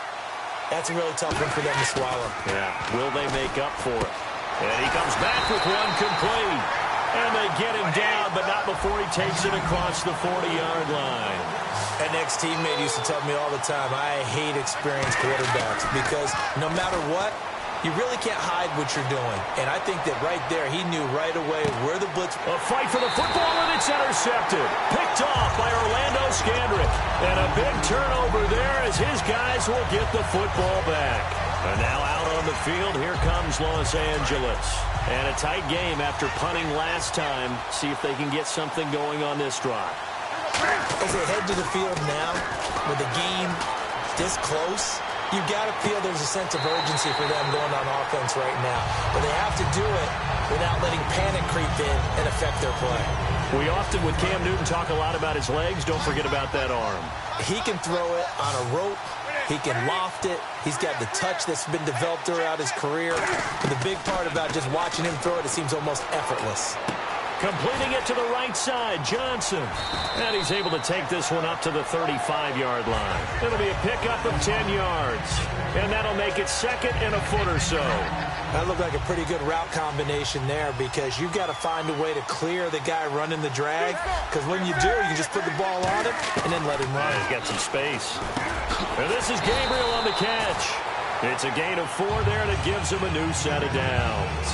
that's a really tough one for them to swallow. Yeah, will they make up for it? And he comes back with one complete. And they get him down, but not before he takes it across the 40-yard line. An ex-teammate used to tell me all the time, I hate experienced quarterbacks because no matter what, you really can't hide what you're doing. And I think that right there, he knew right away where the blitz... A fight for the football, and it's intercepted. Picked off by Orlando Scandrick. And a big turnover there as his guys will get the football back. And now out on the field, here comes Los Angeles. And a tight game after punting last time. See if they can get something going on this drive. As they head to the field now, with the game this close, you got to feel there's a sense of urgency for them going on offense right now. But they have to do it without letting panic creep in and affect their play. We often, with Cam Newton, talk a lot about his legs. Don't forget about that arm. He can throw it on a rope. He can loft it. He's got the touch that's been developed throughout his career. And the big part about just watching him throw it, it seems almost effortless. Completing it to the right side, Johnson. And he's able to take this one up to the 35-yard line. It'll be a pickup of 10 yards. And that'll make it second and a foot or so. That looked like a pretty good route combination there because you've got to find a way to clear the guy running the drag. Because when you do, you just put the ball on him and then let him run. He's got some space. And this is Gabriel on the catch. It's a gain of 4 there, and it gives him a new set of downs.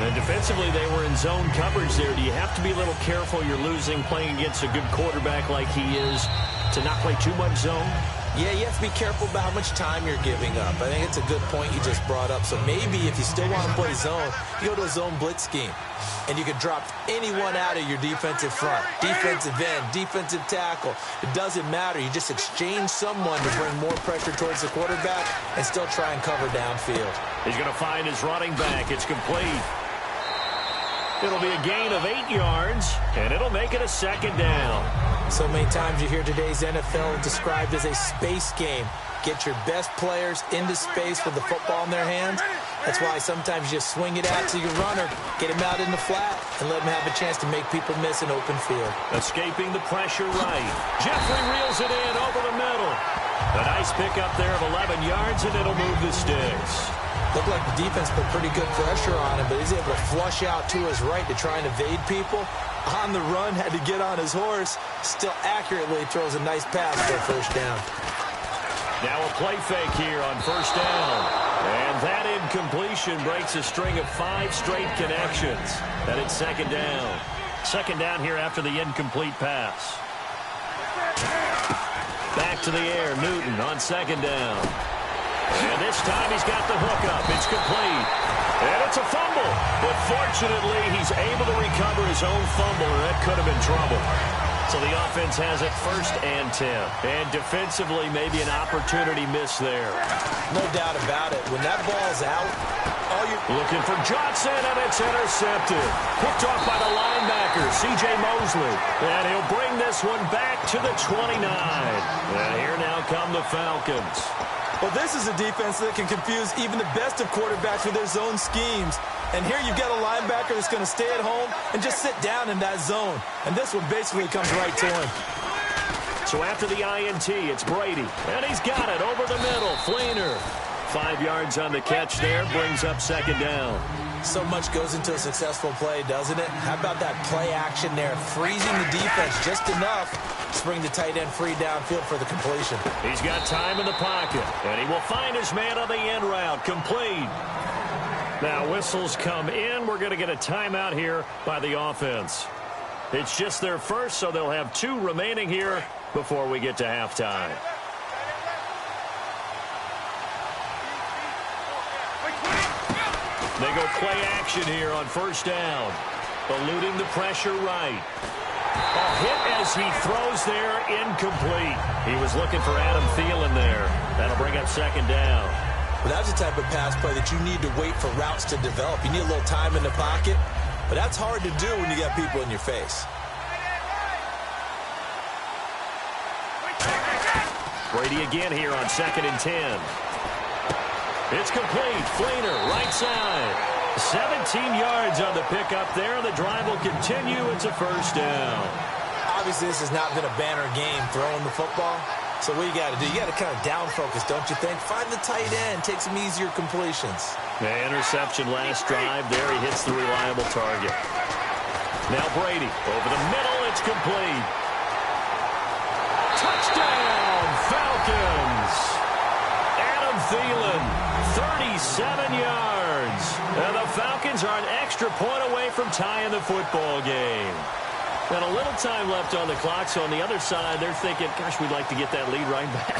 And defensively, they were in zone coverage there. Do you have to be a little careful you're losing playing against a good quarterback like he is to not play too much zone? Yeah, you have to be careful about how much time you're giving up. I think it's a good point you just brought up. So maybe if you still want to play zone, you go to a zone blitz scheme. And you can drop anyone out of your defensive front, defensive end, defensive tackle. It doesn't matter. You just exchange someone to bring more pressure towards the quarterback and still try and cover downfield. He's going to find his running back. It's complete. It'll be a gain of 8 yards, and it'll make it a second down. So many times you hear today's NFL described as a space game. Get your best players into space with the football in their hands. That's why sometimes you just swing it out to your runner, get him out in the flat, and let him have a chance to make people miss an open field. Escaping the pressure right. Jeffrey reels it in over the middle. A nice pickup there of 11 yards, and it'll move the sticks. Looked like the defense put pretty good pressure on him, but he's able to flush out to his right to try and evade people. On the run, had to get on his horse. Still accurately throws a nice pass for a first down. Now a play fake here on first down. And that incompletion breaks a string of 5 straight connections. And it's second down. Second down here after the incomplete pass. Back to the air, Newton on second down. And this time he's got the hook up. It's complete. And it's a fumble. But fortunately, he's able to recover his own fumble, or that could have been trouble. So the offense has it first and 10. And defensively, maybe an opportunity miss there. No doubt about it. When that ball's out, all you're looking for Johnson, and it's intercepted. Picked off by the linebacker, C.J. Mosley. And he'll bring this one back to the 29. And here now come the Falcons. Well, this is a defense that can confuse even the best of quarterbacks with their zone schemes. And here you've got a linebacker that's going to stay at home and just sit down in that zone. And this one basically comes right to him. So after the INT, it's Brady. And he's got it over the middle. Fleener. 5 yards on the catch there. Brings up second down. So much goes into a successful play, doesn't it? How about that play action there? Freezing the defense just enough to bring the tight end free downfield for the completion. He's got time in the pocket. And he will find his man on the end route. Complete. Now whistles come in. We're going to get a timeout here by the offense. It's just their first, so they'll have 2 remaining here before we get to halftime. They go play action here on first down. Eluding the pressure right. A hit as he throws there, incomplete. He was looking for Adam Thielen there. That'll bring up second down. Well, that's the type of pass play that you need to wait for routes to develop. You need a little time in the pocket. But that's hard to do when you got people in your face. Brady again here on 2nd and 10. It's complete. Fleener, right side. 17 yards on the pickup there. The drive will continue. It's a first down. Obviously, this has not been a banner game throwing the football. So what you got to do, you got to kind of down focus, don't you think? Find the tight end, take some easier completions. The interception last drive there. He hits the reliable target. Now Brady over the middle. It's complete. Touchdown, Falcons. Adam Thielen, 37 yards. And the Falcons are an extra point away from tying the football game. And a little time left on the clock, so on the other side, they're thinking, gosh, we'd like to get that lead right back.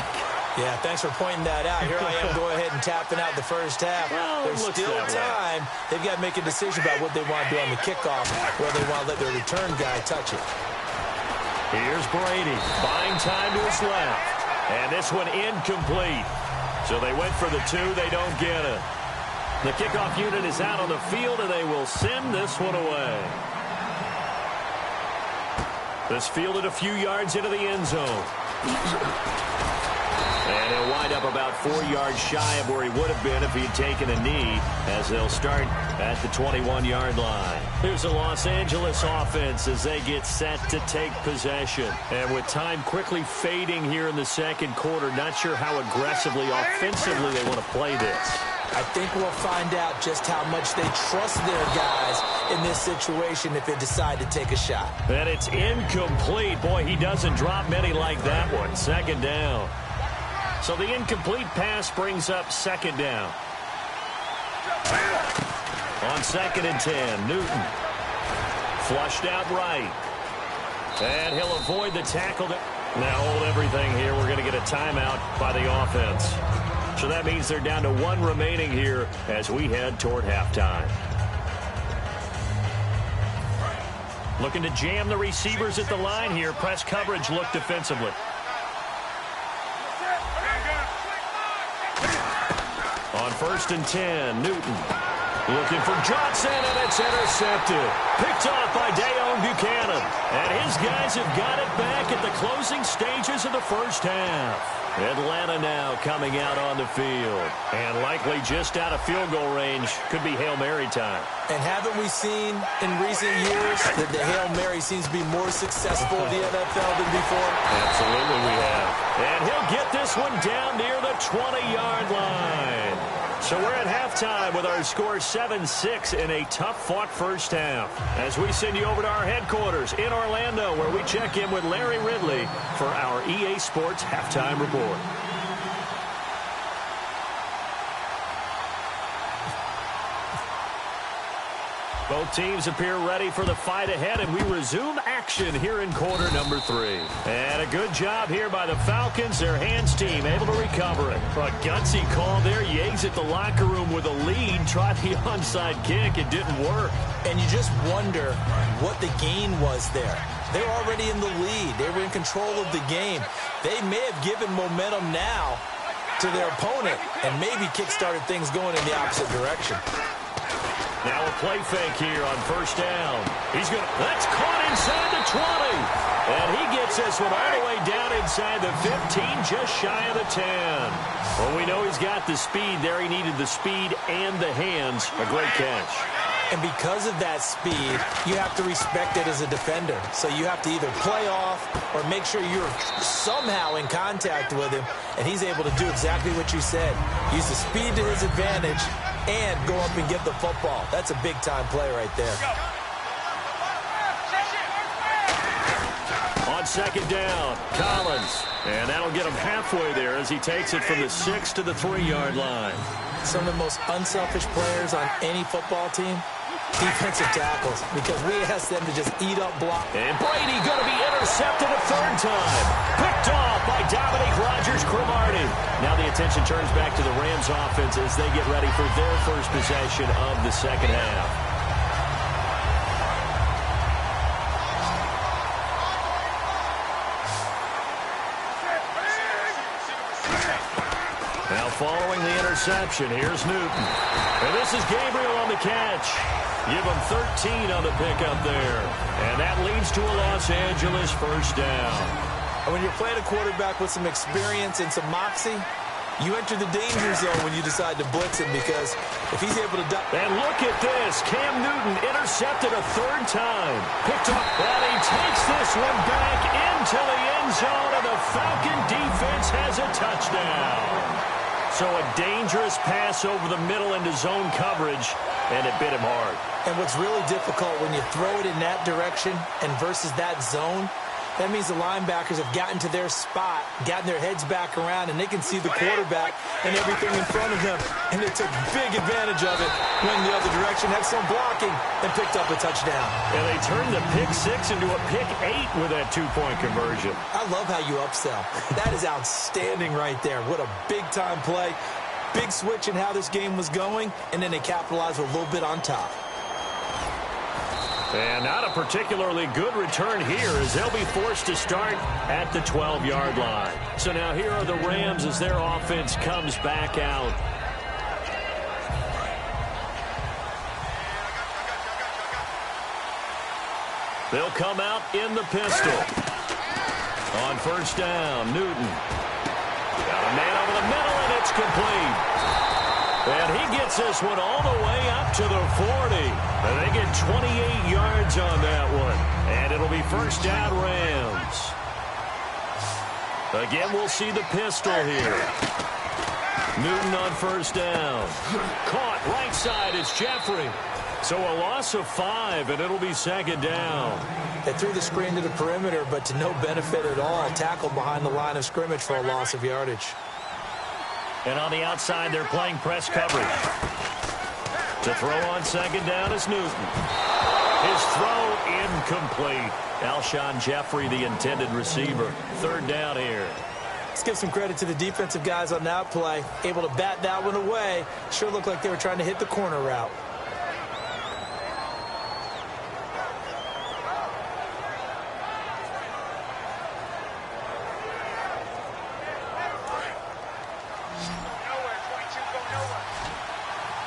Yeah, thanks for pointing that out. Here I am going ahead and tapping out the first half. Well, there's still time. They've got to make a decision about what they want to do on the kickoff, whether they want to let their return guy touch it. Here's Brady, buying time to his left. And this one incomplete. So they went for the 2, they don't get it. The kickoff unit is out on the field, and they will send this one away. This fielded a few yards into the end zone. And he'll wind up about 4 yards shy of where he would have been if he had taken a knee, as they'll start at the 21-yard line. Here's the Los Angeles offense as they get set to take possession. And with time quickly fading here in the second quarter, not sure how aggressively, offensively they want to play this. I think we'll find out just how much they trust their guys in this situation if they decide to take a shot. And it's incomplete. Boy, he doesn't drop many like that one. 2nd down. So the incomplete pass brings up 2nd down. On 2nd and 10, Newton. Flushed out right. And he'll avoid the tackle. Now hold everything here. We're going to get a timeout by the offense. So that means they're down to 1 remaining here as we head toward halftime. Looking to jam the receivers at the line here. Press coverage look defensively. On 1st and 10, Newton. Looking for Johnson, and it's intercepted. Picked off by Deone Buchanan. And his guys have got it back at the closing stages of the first half. Atlanta now coming out on the field. And likely just out of field goal range. Could be Hail Mary time. And haven't we seen in recent years that the Hail Mary seems to be more successful in the NFL than before? Absolutely we have. And he'll get this one down near the 20-yard line. So we're at halftime with our score 7-6 in a tough-fought first half. As we send you over to our headquarters in Orlando, where we check in with Larry Ridley for our EA Sports Halftime Report. Both teams appear ready for the fight ahead, and we resume action here in quarter number 3. And a good job here by the Falcons. Their hands team able to recover it. A gutsy call there. You exit the locker room with a lead. Tried the onside kick. It didn't work. And you just wonder what the gain was there. They're already in the lead. They were in control of the game. They may have given momentum now to their opponent and maybe kick-started things going in the opposite direction. Now a play fake here on 1st down. That's caught inside the 20. And he gets this one all the way down inside the 15, just shy of the 10. Well, we know he's got the speed there. He needed the speed and the hands. A great catch. And because of that speed, you have to respect it as a defender. So you have to either play off or make sure you're somehow in contact with him. And he's able to do exactly what you said. Use the speed to his advantage and go up and get the football. That's a big-time play right there. On 2nd down, Collins. And that'll get him halfway there as he takes it from the 6 to the 3-yard line. Some of the most unselfish players on any football team, defensive tackles, because we ask them to just eat up block. And Brady going to be intercepted a 3rd time. Picked off by Dominique Rodgers-Cromartie. Now the attention turns back to the Rams offense as they get ready for their first possession of the second half. Now following the interception, here's Newton. And this is Gabriel on the catch. Give him 13 on the pickup there. And that leads to a Los Angeles first down. And when you're playing a quarterback with some experience and some moxie, you enter the danger zone when you decide to blitz him, because if he's able to... And look at this. Cam Newton intercepted a third time. Picked up. And he takes this one back into the end zone, and the Falcon defense has a touchdown. So a dangerous pass over the middle into zone coverage, and it bit him hard. And what's really difficult when you throw it in that direction and versus that zone, that means the linebackers have gotten to their spot, gotten their heads back around, and they can see the quarterback and everything in front of them. And they took big advantage of it, went the other direction, excellent blocking, and picked up a touchdown. And they turned the pick 6 into a pick 8 with that two-point conversion. I love how you upsell. That is outstanding right there. What a big-time play. Big switch in how this game was going, and then they capitalized with a little bit on top. And not a particularly good return here, as they'll be forced to start at the 12-yard line. So now here are the Rams as their offense comes back out. They'll come out in the pistol. On first down, Newton. Got a man over the middle, and it's complete. And he gets this one all the way up to the 40. And they get 28 yards on that one. And it'll be first down Rams. Again, we'll see the pistol here. Newton on first down. Caught right side, it's Jeffrey. So a loss of 5, and it'll be second down. They threw the screen to the perimeter, but to no benefit at all. Tackled behind the line of scrimmage for a loss of yardage. And on the outside, they're playing press coverage. To throw on second down is Newton. His throw incomplete. Alshon Jeffrey, the intended receiver. Third down here. Let's give some credit to the defensive guys on that play. Able to bat that one away. Sure looked like they were trying to hit the corner route.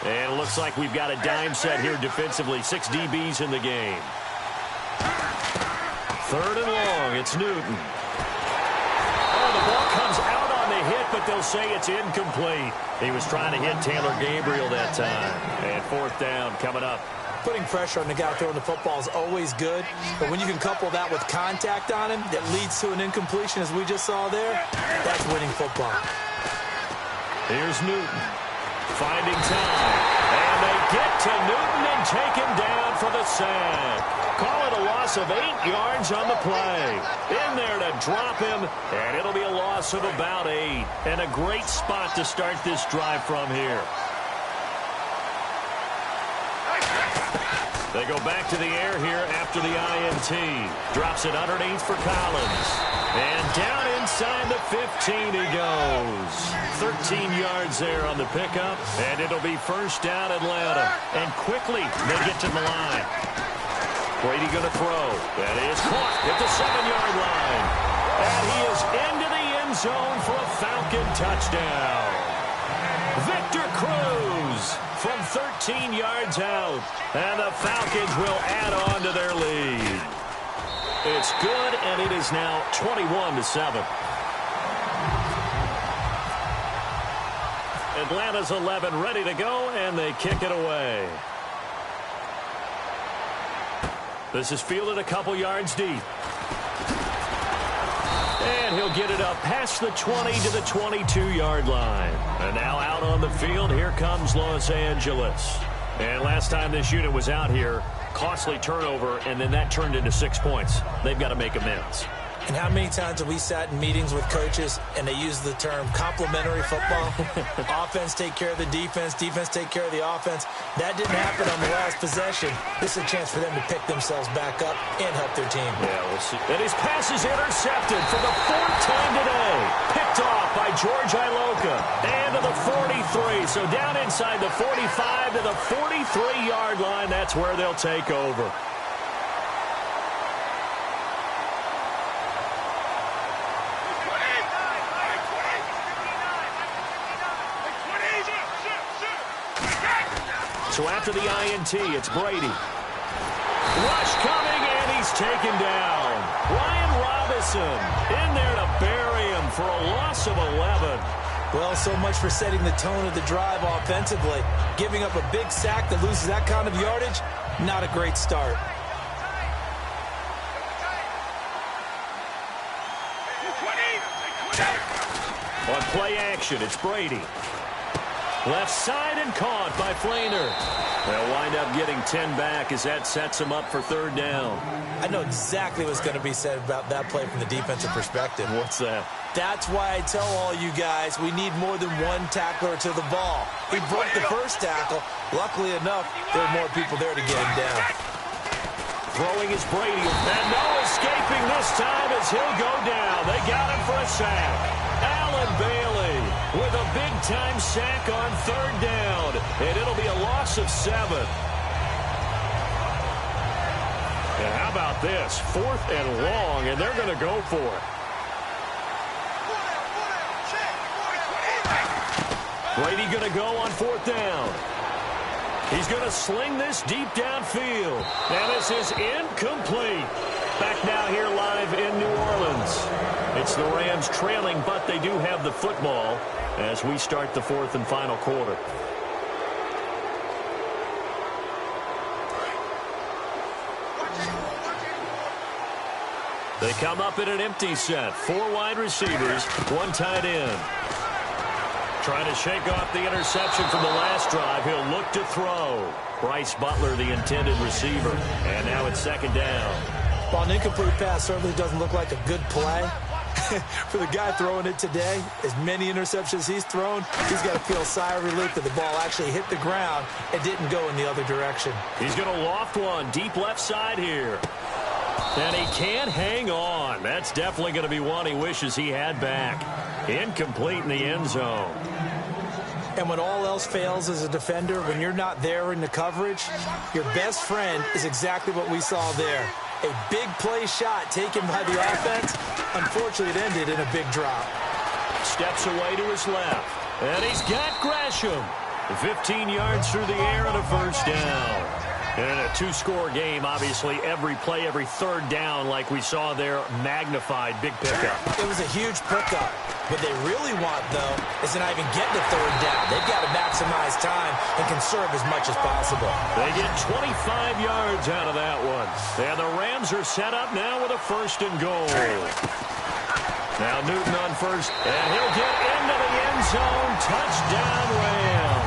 And it looks like we've got a dime set here defensively. 6 DBs in the game. Third and long, it's Newton. Oh, the ball comes out on the hit, but they'll say it's incomplete. He was trying to hit Taylor Gabriel that time. And fourth down coming up. Putting pressure on the guy throwing the football is always good, but when you can couple that with contact on him that leads to an incompletion, as we just saw there, that's winning football. Here's Newton. Finding time. And they get to Newton and take him down for the sack. Call it a loss of 8 yards on the play. In there to drop him, and it'll be a loss of about 8. And a great spot to start this drive from here. They go back to the air here after the INT. Drops it underneath for Collins. And down inside the 15 he goes. 13 yards there on the pickup. And it'll be first down Atlanta. And quickly they get to the line. Brady going to throw. That is caught at the 7-yard line. And he is into the end zone for a Falcon touchdown. Victor Cruz from 13 yards out. And the Falcons will add on to their lead. It's good, and it is now 21-7. Atlanta's 11 ready to go, and they kick it away. This is fielded a couple yards deep. And he'll get it up past the 20 to the 22-yard line. And now out on the field, here comes Los Angeles. And last time this unit was out here, costly turnover, and then that turned into 6 points. They've got to make amends. And how many times have we sat in meetings with coaches and they use the term complementary football? Offense take care of the defense, defense take care of the offense. That didn't happen on the last possession. This is a chance for them to pick themselves back up and help their team. Yeah, we'll see. And his pass is intercepted for the 4th time today. Picked off by George Iloka. And to the 43. So down inside the 45 to the 43-yard line. That's where they'll take over. So after the INT, it's Brady. Rush coming, and he's taken down. Ryan Robinson in there to bury him for a loss of 11. Well, so much for setting the tone of the drive offensively. Giving up a big sack that loses that kind of yardage, not a great start. On play action, it's Brady. Left side and caught by Flainer. They'll wind up getting 10 back as that sets them up for third down. I know exactly what's going to be said about that play from the defensive perspective. What's that? That's why I tell all you guys we need more than one tackler to the ball. He broke the first tackle. Luckily enough, there were more people there to get him down. Throwing is Brady, and no escaping this time as he'll go down. They got him for a sack. Allen Bailey with a big-time sack on third down, and it'll be a loss of 7. And how about this? 4th and long, and they're going to go for it. Brady going to go on 4th down. He's going to sling this deep downfield. And this is incomplete. Back now here live in New Orleans. It's the Rams trailing, but they do have the football as we start the 4th and final quarter. They come up in an empty set. 4 wide receivers, 1 tight end. Trying to shake off the interception from the last drive. He'll look to throw. Bryce Butler, the intended receiver. And now it's 2nd down. While an incomplete pass certainly doesn't look like a good play, for the guy throwing it today, as many interceptions he's thrown, he's got to feel a sigh of relief that the ball actually hit the ground and didn't go in the other direction. He's going to loft one deep left side here. And he can't hang on. That's definitely going to be one he wishes he had back. Incomplete in the end zone. And when all else fails as a defender, when you're not there in the coverage, your best friend is exactly what we saw there. A big play shot taken by the offense. Unfortunately, it ended in a big drop. Steps away to his left. And he's got Gresham. 15 yards through the air and a first down. And in a 2-score game, obviously, every play, every third down, like we saw there, magnified, big pickup. It was a huge pickup. What they really want, though, is to not even get to third down. They've got to maximize time and conserve as much as possible. They get 25 yards out of that one. And the Rams are set up now with a 1st and goal. Now Newton on first, and he'll get into the end zone. Touchdown, Rams.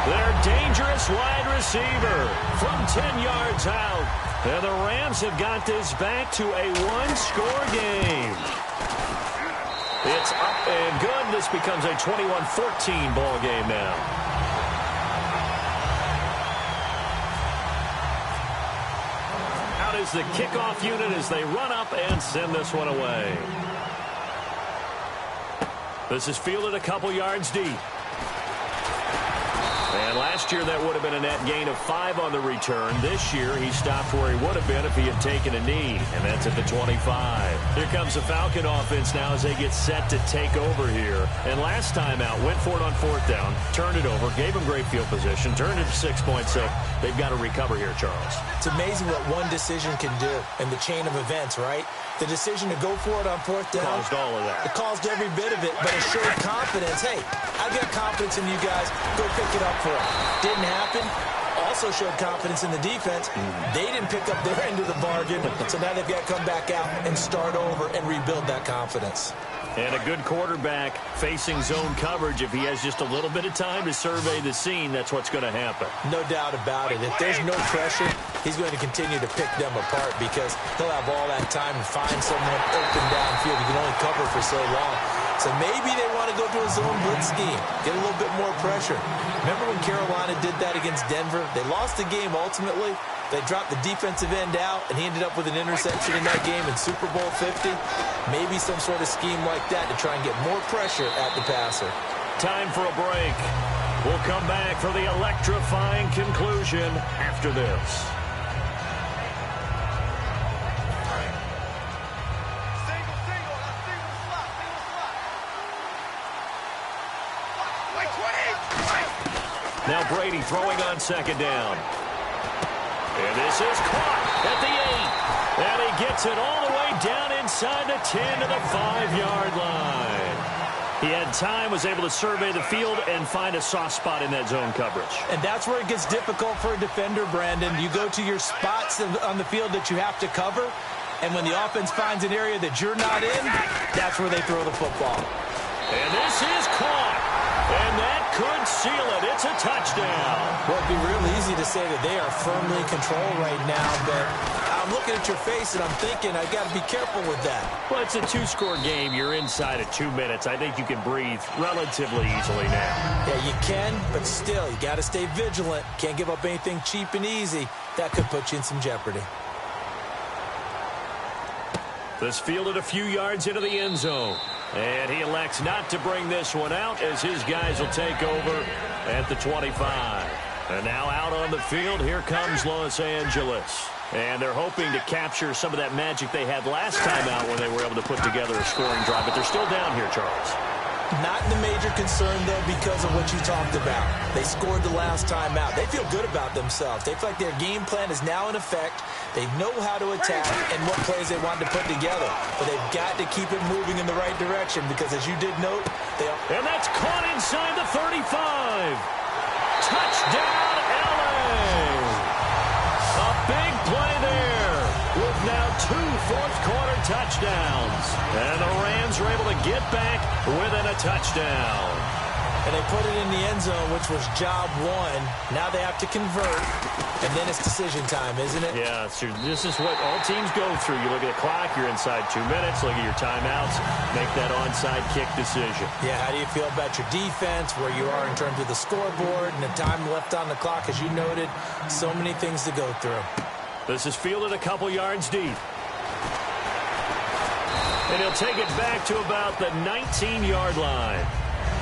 Their dangerous wide receiver from 10 yards out. And the Rams have got this back to a 1-score game. It's up and good. This becomes a 21-14 ball game now. Out is the kickoff unit as they run up and send this one away. This is fielded a couple yards deep. And last year that would have been a net gain of 5 on the return. This year he stopped where he would have been if he had taken a knee, and that's at the 25. Here comes the Falcon offense now as they get set to take over here. And last time out, went for it on 4th down, turned it over, gave him great field position, turned it to 6 points, so they've got to recover here, Charles. It's amazing what one decision can do in the chain of events, right? The decision to go for it on 4th down. Caused all of that. It caused every bit of it, but it showed confidence. Hey, I've got confidence in you guys. Go pick it up for them. Didn't happen. Also showed confidence in the defense. They didn't pick up their end of the bargain, so now they've got to come back out and start over and rebuild that confidence. And a good quarterback facing zone coverage. If he has just a little bit of time to survey the scene, that's what's going to happen. No doubt about it. If there's no pressure, he's going to continue to pick them apart because he'll have all that time to find someone open downfield. He can only cover for so long. So maybe they want to go to a zone blitz scheme, get a little bit more pressure. Remember when Carolina did that against Denver? They lost the game ultimately. They dropped the defensive end out, and he ended up with an interception in that game in Super Bowl 50. Maybe some sort of scheme like that to try and get more pressure at the passer. Time for a break. We'll come back for the electrifying conclusion after this. Now Brady throwing on second down. And this is caught at the 8. And he gets it all the way down inside the 10 to the 5-yard line. He had time, was able to survey the field and find a soft spot in that zone coverage. And that's where it gets difficult for a defender, Brandon. You go to your spots on the field that you have to cover, and when the offense finds an area that you're not in, that's where they throw the football. And this is caught. And that could seal it. It's a touchdown. Well, it'd be real easy to say that they are firmly in control right now, but I'm looking at your face and I'm thinking I got to be careful with that. Well, it's a 2-score game. You're inside of 2 minutes. I think you can breathe relatively easily now. Yeah, you can, but still, you got to stay vigilant. Can't give up anything cheap and easy. That could put you in some jeopardy. This fielded a few yards into the end zone. And he elects not to bring this one out as his guys will take over at the 25. And now out on the field, here comes Los Angeles. And they're hoping to capture some of that magic they had last time out when they were able to put together a scoring drive. But they're still down here, Charles. Not the major concern, though, because of what you talked about. They scored the last time out. They feel good about themselves. They feel like their game plan is now in effect. They know how to attack and what plays they want to put together. But they've got to keep it moving in the right direction because, as you did note, they are... And that's caught inside the 35. Touchdown, LA! A big play there with now 2 fourth-quarter touchdowns. And the Rams are able to get back within a touchdown. And they put it in the end zone, which was job one. Now they have to convert, and then it's decision time, isn't it? Yeah, so this is what all teams go through. You look at the clock, you're inside 2 minutes, look at your timeouts, make that onside kick decision. Yeah, how do you feel about your defense, where you are in terms of the scoreboard, and the time left on the clock, as you noted, so many things to go through. This is fielded a couple yards deep. And he'll take it back to about the 19-yard line.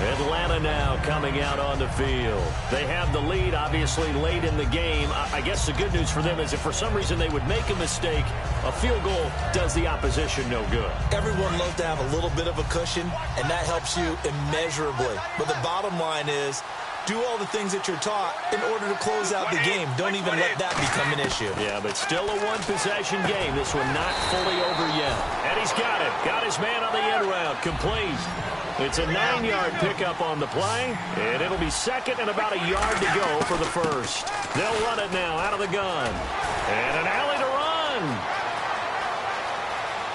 Atlanta now coming out on the field. They have the lead, obviously, late in the game. I guess the good news for them is if for some reason they would make a mistake, a field goal does the opposition no good. Everyone loves to have a little bit of a cushion, and that helps you immeasurably. But the bottom line is, do all the things that you're taught in order to close out the game. Don't even let that become an issue. Yeah, but still a one-possession game. This one not fully over yet. And he's got it. Got his man on the end route. Complete. It's a 9-yard pickup on the play, and it'll be second and about a yard to go for the first. They'll run it now out of the gun. And an alley to run.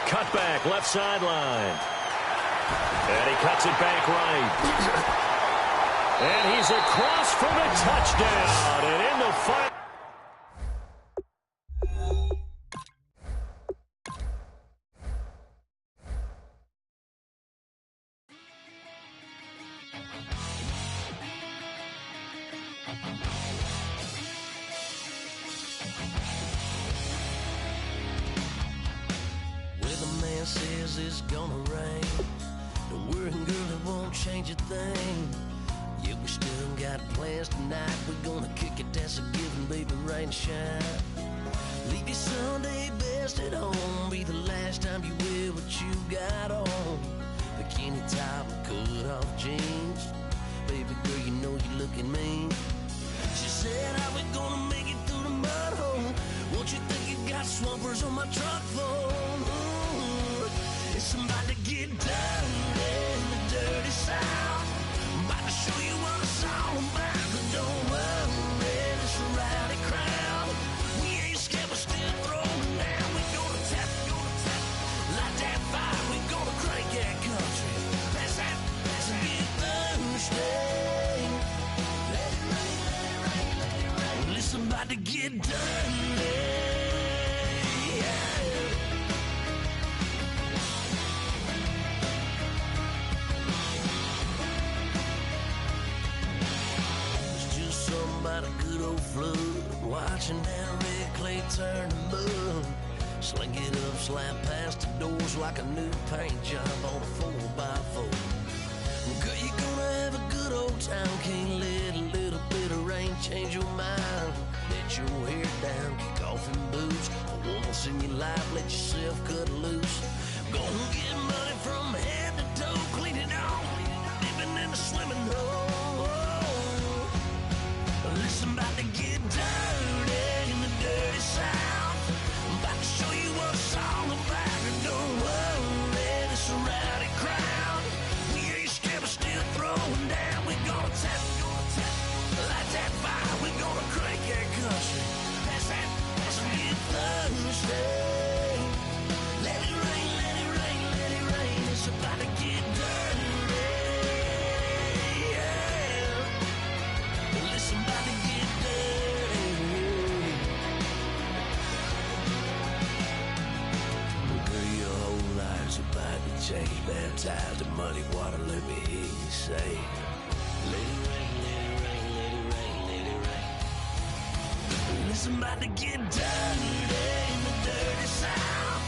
Cut back, left sideline. And he cuts it back right. And he's across for the touchdown. And in the final. Weatherman says it's gonna rain. Don't worry, girl, it won't change a thing. Yeah, we still got plans tonight. We're gonna kick it, that's a given, baby, rain and shine. Leave your Sunday best at home. Be the last time you wear what you got on. Bikini top and cut off jeans. Baby girl, you know you looking mean. She said, how we gonna make it through the mud hole? Won't you think you got swampers on my truck phone? Ooh, it's about to get done in the dirty South. About to show you what it's all about, but don't worry, it's a rowdy crowd. We ain't scared, we're still throwing down. We gonna tap, light that fire. We gonna crank that country. Pass that, and get Thursday. Let it rain. Well, it's about to get done. About a good old flood, watching that red clay turn to mud. Sling it up, slap past the doors like a new paint job on a 4x4. Girl, you gonna have a good old time. Can't let a little bit of rain change your mind. Let your hair down, kick off in boots. For once in your life, let yourself cut loose. Gonna get money from head to toe, clean it off, dipping in the swimming hole. Listen, about to get dirty in the dirty South. I'm about to show you what it's all about. And don't worry, this a rowdy crowd. We ain't scared, but still throwing down. We're gonna tap, light that fire. We're gonna crank that country. That's when you get thirsty. Let it rain, let it rain, let it rain. It's about to get dirty. Yeah. Listen, about to get dirty. Girl, your whole life's about to change. Baptized in muddy water, let me hear you say. Let it rain, let it rain, let it rain, let it rain. Listen, about to get dirty in the dirty South.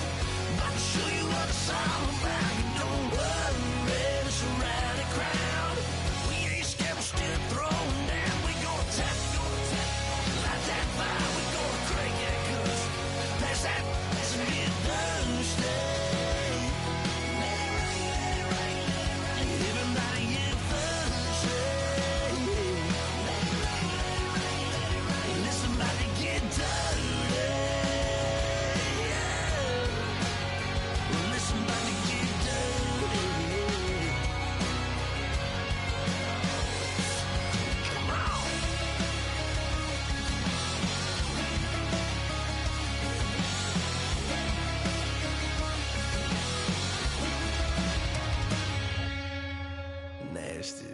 About to show you what it's all about. And don't worry, it's a rowdy crowd. We ain't scared, we're still throwing down. We gonna tap, light that fire. We gonna crank that cuss. Pass that, and get thirsty. Let it rain, let it rain, let it rain. Everybody get thirsty. Let it rain, let it rain, let it rain. Listen, about to get dirty. Yeah. Listen, about to get dirty. Come on. Nasty.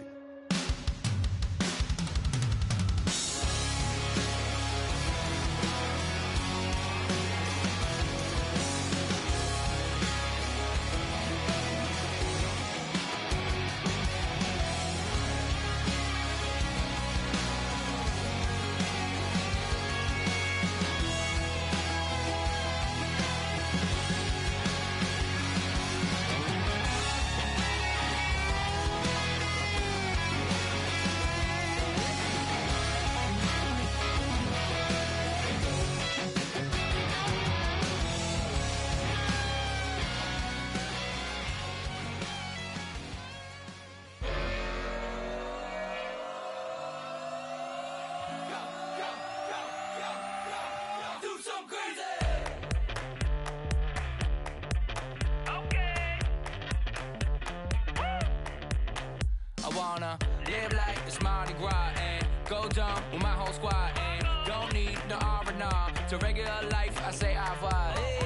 I wanna live like it's Mardi Gras and go dumb with my whole squad and don't need no R&R to regular life. I say au revoir. Hey,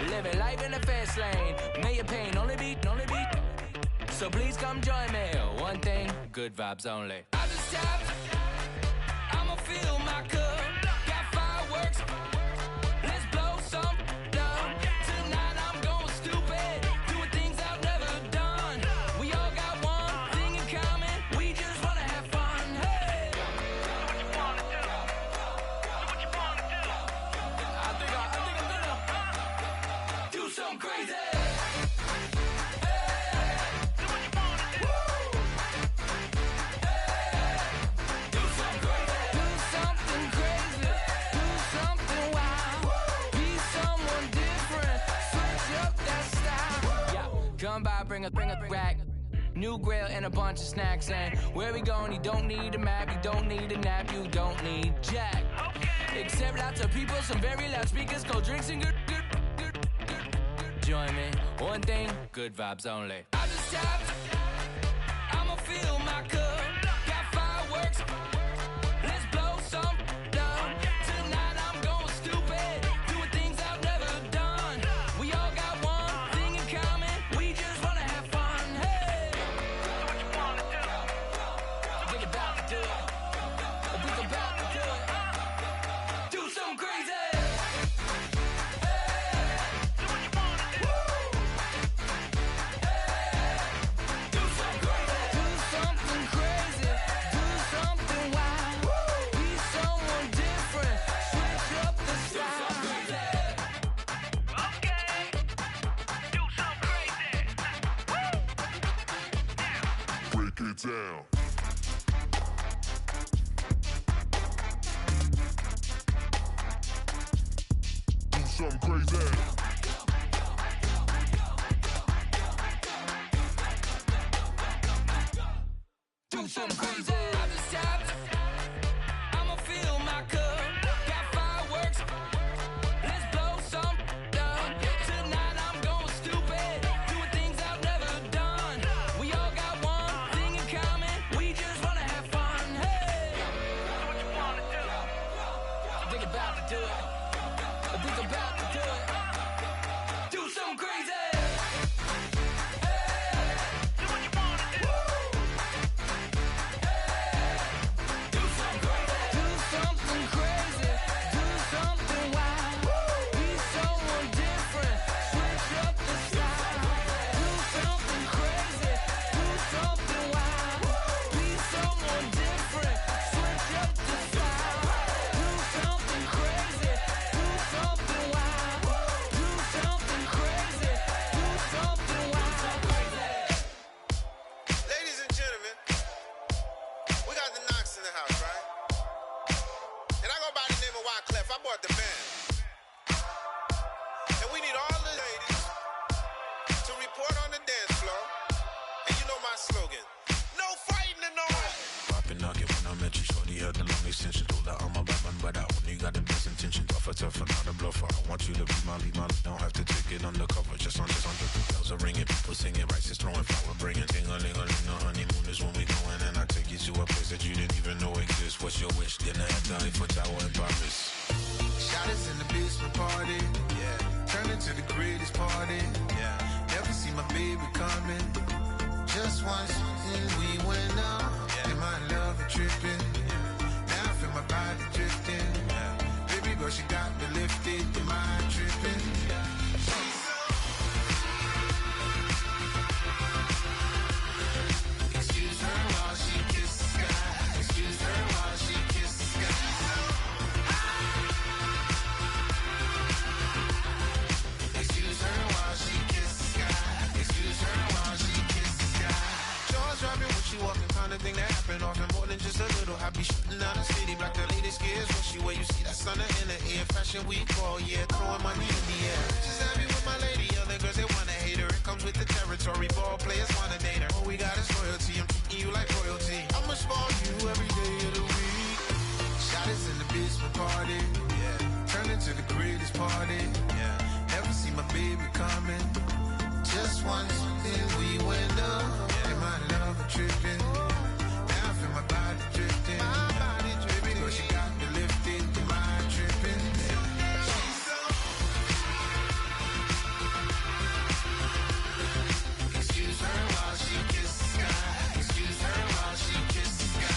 living life in the fast lane. May your pain only beat. So please come join me. One thing, good vibes only. I just tapped. I'ma fill my cup. Got fireworks. Let's blow some love. Tonight I'm going stupid. Doing things I've never done. We all got one thing in common. We just wanna have fun. Hey. Do what you wanna do. Do what you wanna do. I think I'm gonna do something crazy. Come by, bring a rack. New grill and a bunch of snacks. And where we going, you don't need a map. You don't need a nap. You don't need jack. Except lots of people, some very loud speakers, cold drinks and good. Join me. One thing, good vibes only. I just tapped. I'ma fill my cup. Got fireworks. Let's blow some love. Tonight I'm going stupid. Doing things I've never done. We all got one thing in common. We just wanna have fun. Hey. Do what you wanna do. We about to do it. We about to do it. Do something crazy. Down. Do something crazy. Do something crazy. I just tapped. I'm tougher, not a bluffer. I want you to be my lead, don't have to take it undercover. Just under the bells are ringing, people singing, rice is throwing, flower bringing. Ting-a-ling-a-ling, the honeymoon is when we going, and I take you to a place that you didn't even know exists. What's your wish? Dinner at the Eiffel Tower in Paris. Shot us in the basement party, yeah. Turn into the greatest party, yeah. Never see my baby coming. Just once, and we went up, yeah. And my love a tripping, yeah. Now I feel my body drifting, yeah. Baby girl, she got me lifted, the mind tripping, yeah. Excuse her while she kisses the sky. Excuse her while she kisses the sky. Excuse her while she kisses the sky. Excuse her while she kisses the sky. Jaws dropping when she walking, kind of thing that happen often. More than just a little. I be shooting down the city, black the latest gears. When she where you see that sun in the air. Fashion week all year, throwing money in the air. She's happy with my lady, other girls they wanna hate her. It comes with the territory, ball players wanna date her. All we got is loyalty, I'm treating you like royalty. I'ma spoil you every day of the week. Shot us in the basement party, yeah. Turn into the greatest party, yeah. Never see my baby coming. Just once, then we went up, yeah. And my love a tripping. Now I feel my body drifting. My body dripping. Girl, she got me lifted, the mind tripping. Excuse her while she kisses the sky. Excuse her while she kisses the sky.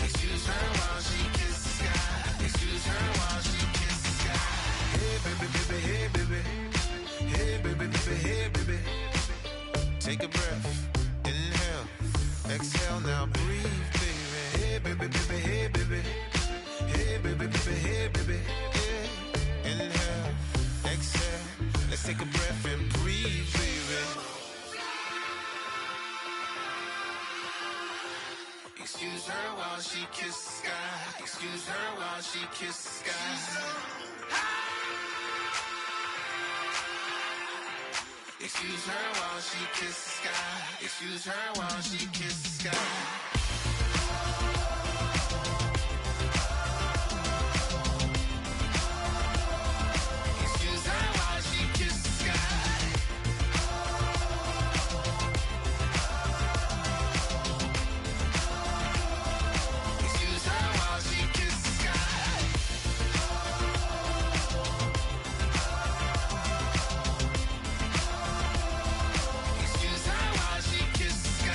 Excuse her while she kisses the sky. Excuse her while she kisses the sky. Hey baby, baby, hey baby. Hey baby, baby, hey baby. Take a breath, inhale, exhale, now breathe, baby. Hey baby, baby, hey baby. Hey baby, baby, hey baby. Yeah. Inhale, exhale, let's take a breath and breathe, baby. Excuse her while she kisses the sky. Excuse her while she kisses the sky. Excuse her while she kisses the sky. Excuse her while she kisses the sky. Excuse her while she kisses the sky. Excuse her while she kisses the sky. Excuse her while she kisses the sky.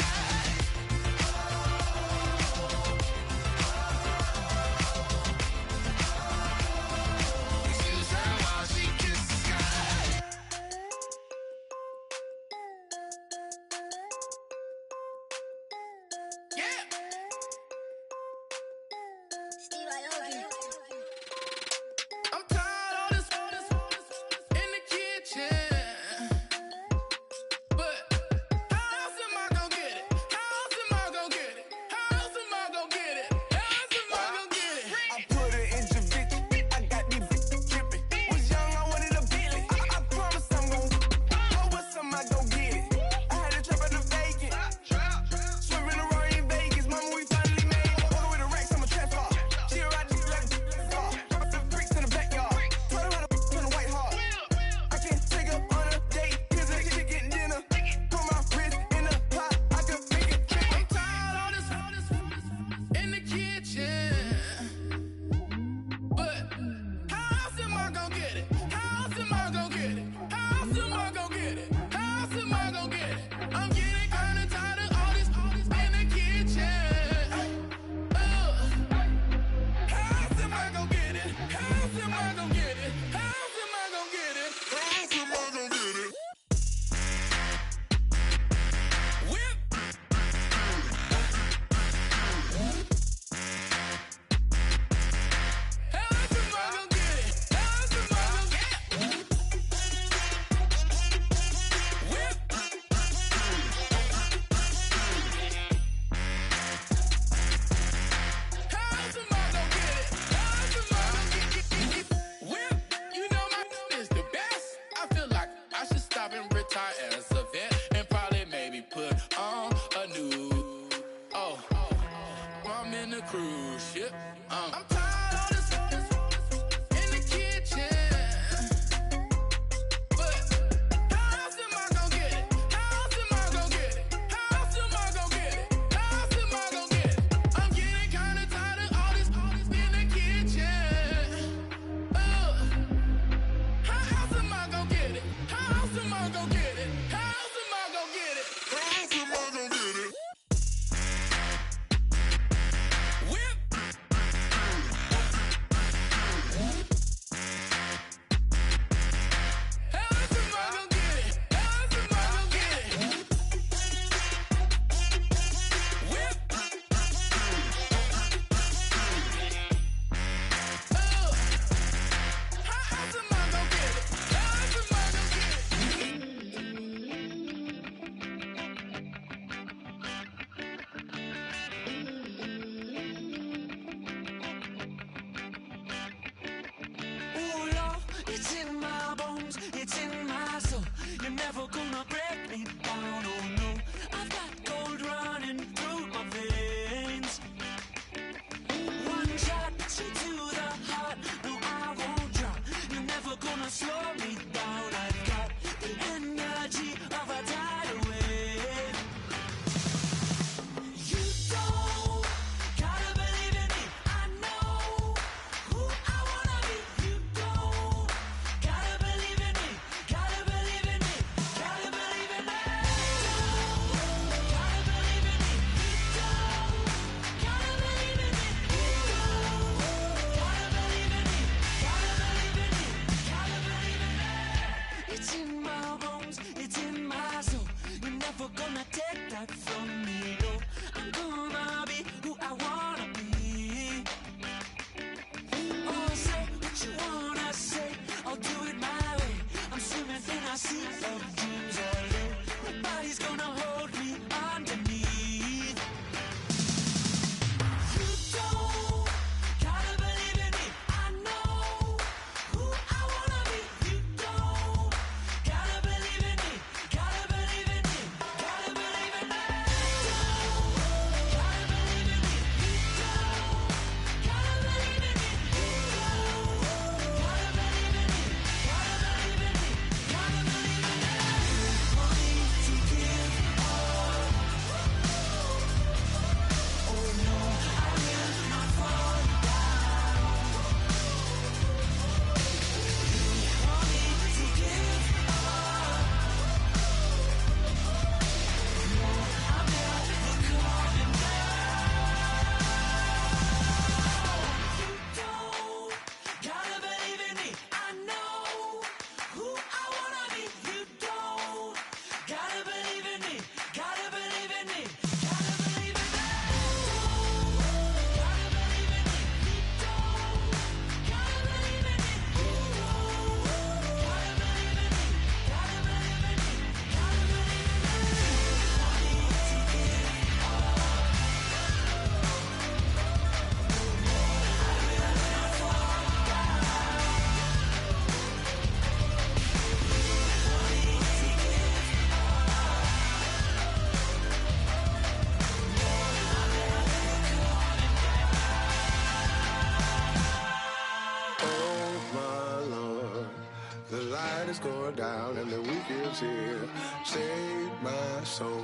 is going down and the week is here. Save my soul.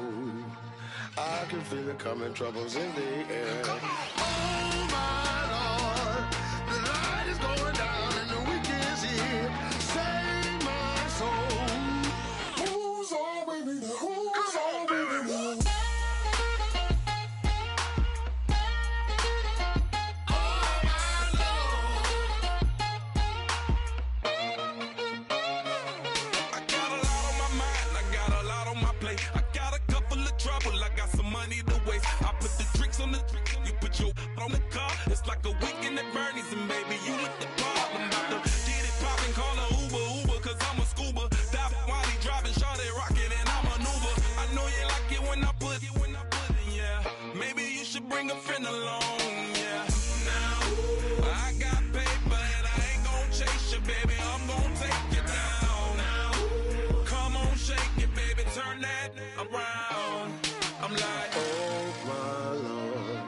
I can feel it coming, troubles in the air. Oh my Lord, the light is going down and the week is here. Save my soul. Who's all with me now? Who's all with me now? On the you put your on the car. It's like a weekend at Bernie's, and baby, you look the problem. About to get it poppin', call a Uber, cause I'm a scuba. Dive while he driving, shawty rockin', and I'm an Uber. I know you like it when I put it, yeah. Maybe you should bring a friend along, yeah. Now, I got paper, and I ain't gon' chase you, baby. I'm gon' take you down. Now, come on, shake it, baby, turn that around. I'm like, oh my Lord,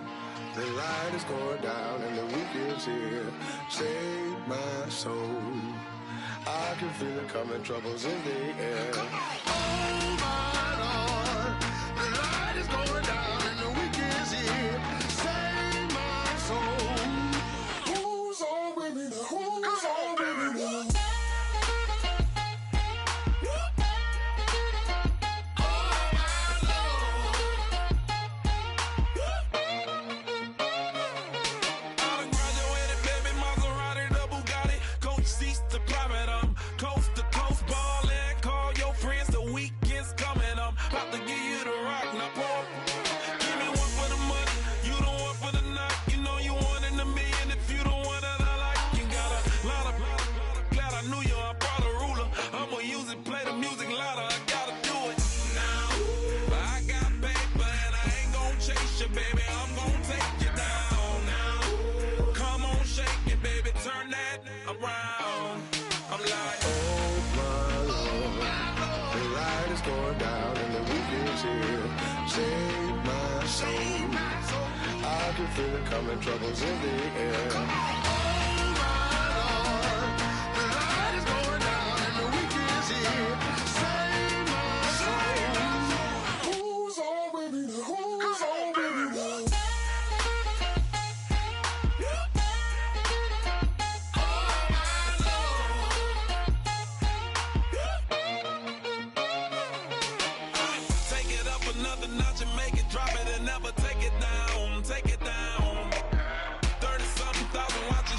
the light is going down and the week is here. Save my soul. I can feel it coming, troubles in the air. Oh my Lord, the light is going down and the week is here. Save my soul. Who's all with me now? Who's all with me now? Save my soul. I can feel it coming, troubles in the air. Oh my Lord, the light is going down and the week is here. Save my soul. Who's all with me now? Who's all with me now? Another notch and make it, drop it and never take it down, take it down. 30-something thousand watching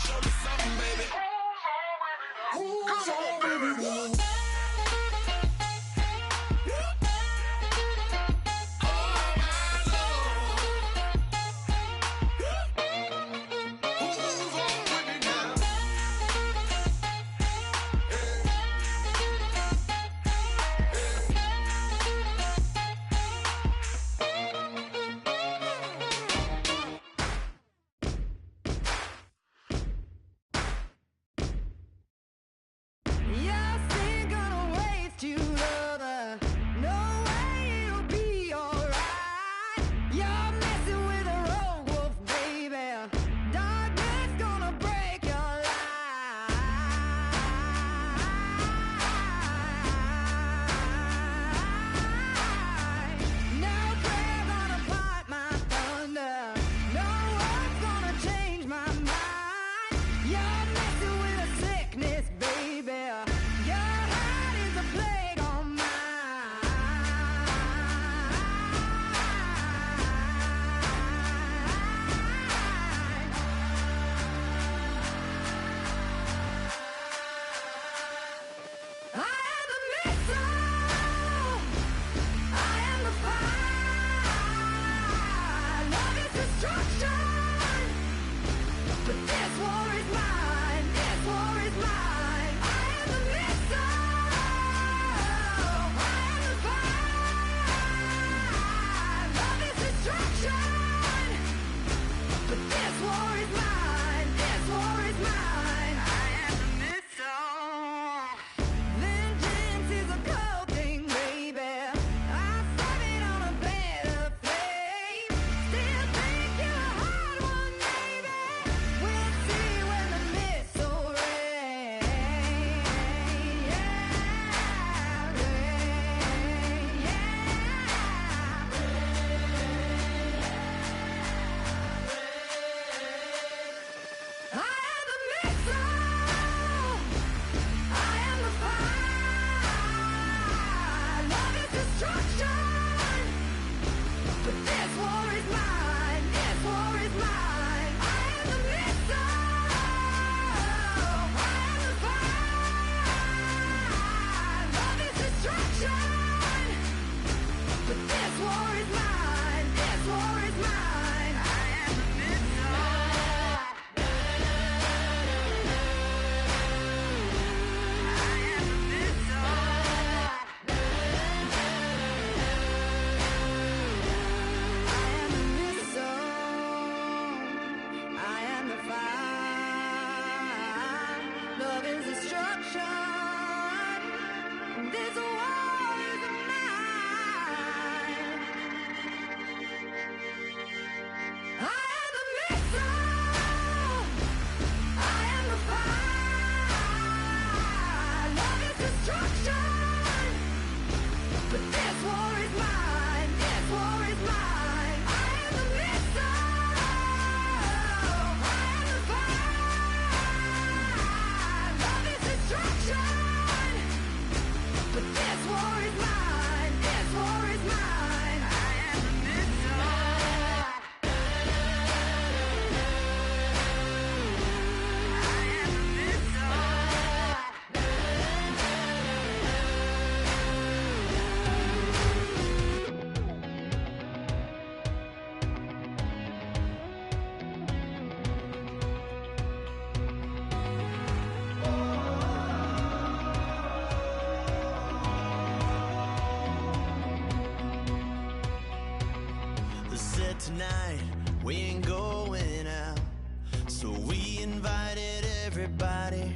said tonight we ain't going out, so we invited everybody.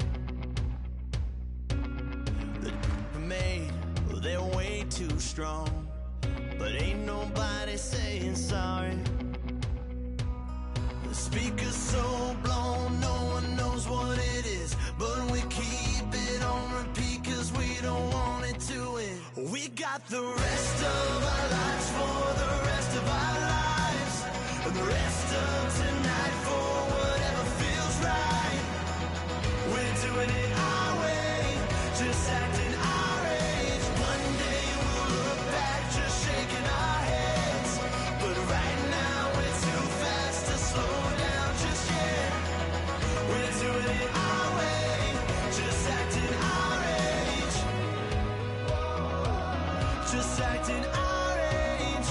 The made, well, they're way too strong, but ain't nobody saying sorry. The speaker's so blown, no one knows what it is, but we keep it on repeat cause we don't want it to end. We got the rest of our lives for the rest of our lives, and the rest of tonight for whatever feels right. We're doing it our way, just acting our age. One day we'll look back just shaking our heads, but right now we're too fast to slow down just yet. We're doing it our way, just acting our age, just acting our age.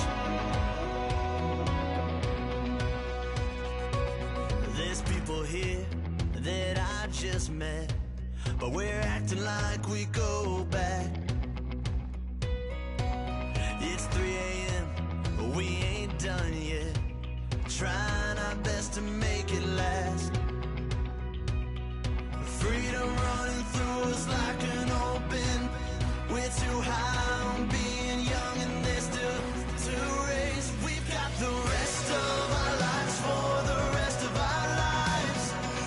There's people here that I just met, but we're acting like we go back. It's 3 a.m., but we ain't done yet, trying our best to make it last. Freedom running through us like an open. We're too high on being young and there's still to race. We've got the rest of our lives for the rest of our lives,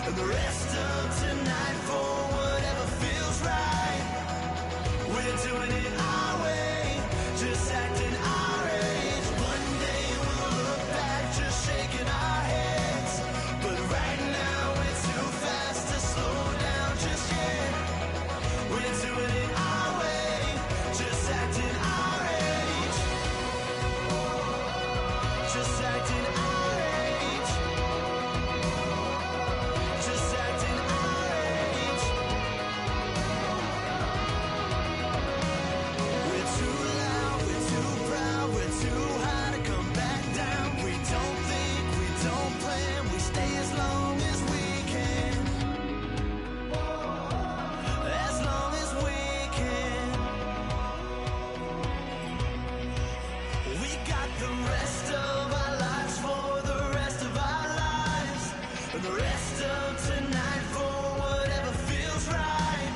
and the rest of tonight for whatever feels right. We're doing it our way, just acting our age. One day we'll look back just shaking our heads, but right now we're too fast to slow down just yet. We're doing it our way, just acting our age, just acting our age, just acting our age. We're too loud, we're too proud, we're too high to come back down. We don't think, we don't plan, we stay as long as we can, as long as we can. We got the rest of our lives for the rest of our lives, and the rest of tonight for whatever feels right.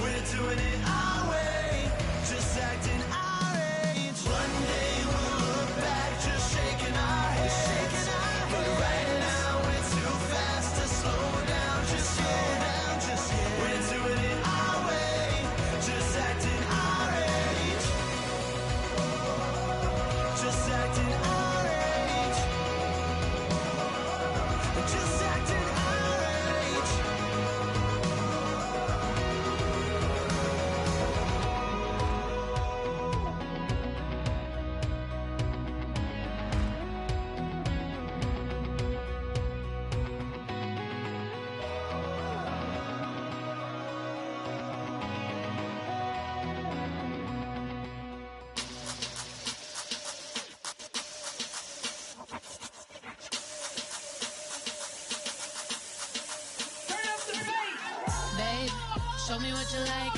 We're doing it our way, just acting our age. One day we'll look back just shaking our heads, but right now we're too fast to slow down just yet. We're doing it our way, just acting our age, just acting our age, just acting our age. Babe, show me what you like.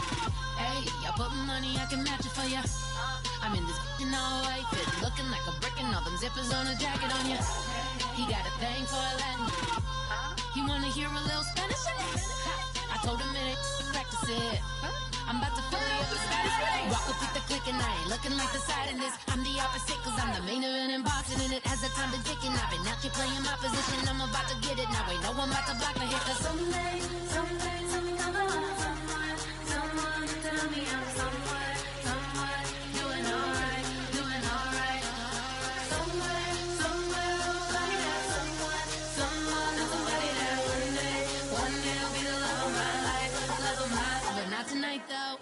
Hey, I put money, I can match it for ya. I'm in this in all white fit, looking like a brick and all them zippers on a jacket on ya. He got a thing for a Latin. He wanna hear a little Spanish? I told him it ain't practice it. I'm about to fully up the status. Rock up with the click and I ain't looking like the side in this. I'm the opposite cause I'm the main event in boxing, and it has the time been ticking. I've been out here playing my position, I'm about to get it. Now ain't no one about to block the hit, cause someday, someday, someday, someone tell me I'm somewhere, doing alright, doing alright. Somewhere, somebody that someone, somebody that one day will be the love of my life, but not tonight though.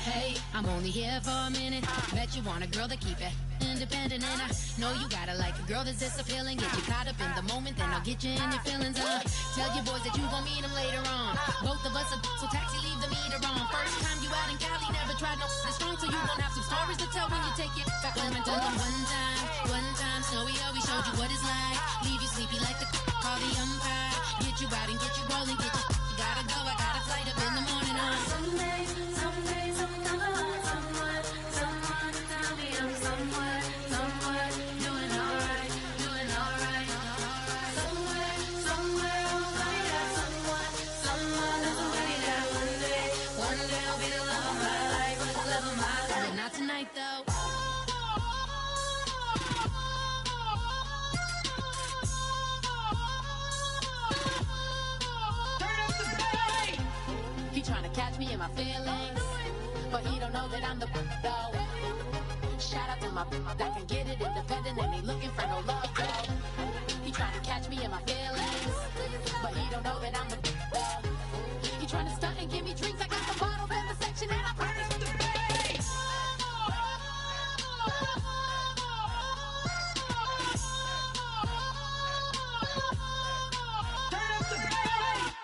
Hey, I'm only here for a minute. Bet you want a girl to keep it independent, and I know you gotta like a girl that's this appealing. Get you caught up in the moment, then I'll get you in your feelings. Tell your boys that you gon' meet them later on. Both of us are so taxi, leave the meter on. First time you out in Cali, never tried no strong, so you gon' have some stories to tell when you take it back home and tell them one time, Snowy always showed you what it's like. Leave you sleepy like the call the umpire. Get you out and get you rolling, get you gotta go. trying to catch me in my feelings, but he don't know that I'm the though. Shout out to my that can get it independent and ain't looking for no love though. He trying to catch me in my feelings, but he don't know that I'm the though. He trying to stunt and give me drinks. I got the bottles in the section and I promise to the face. Turn up the bass.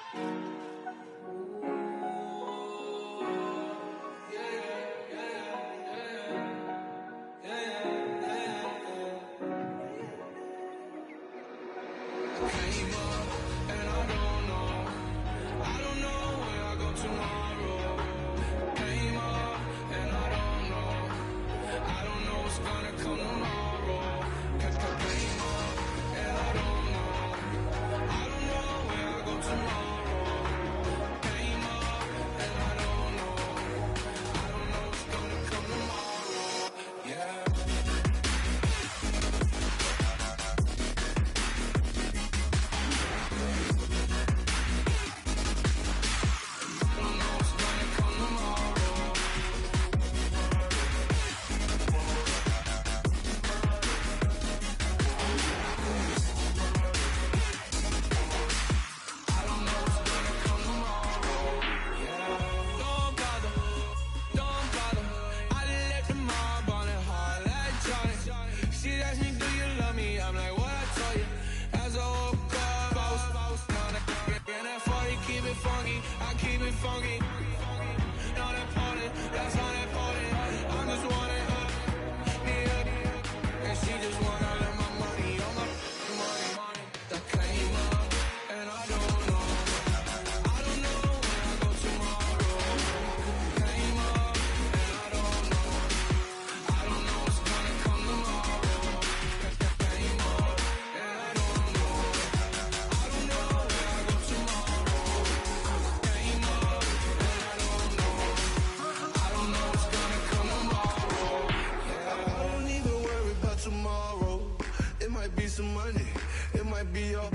Some money, it might be all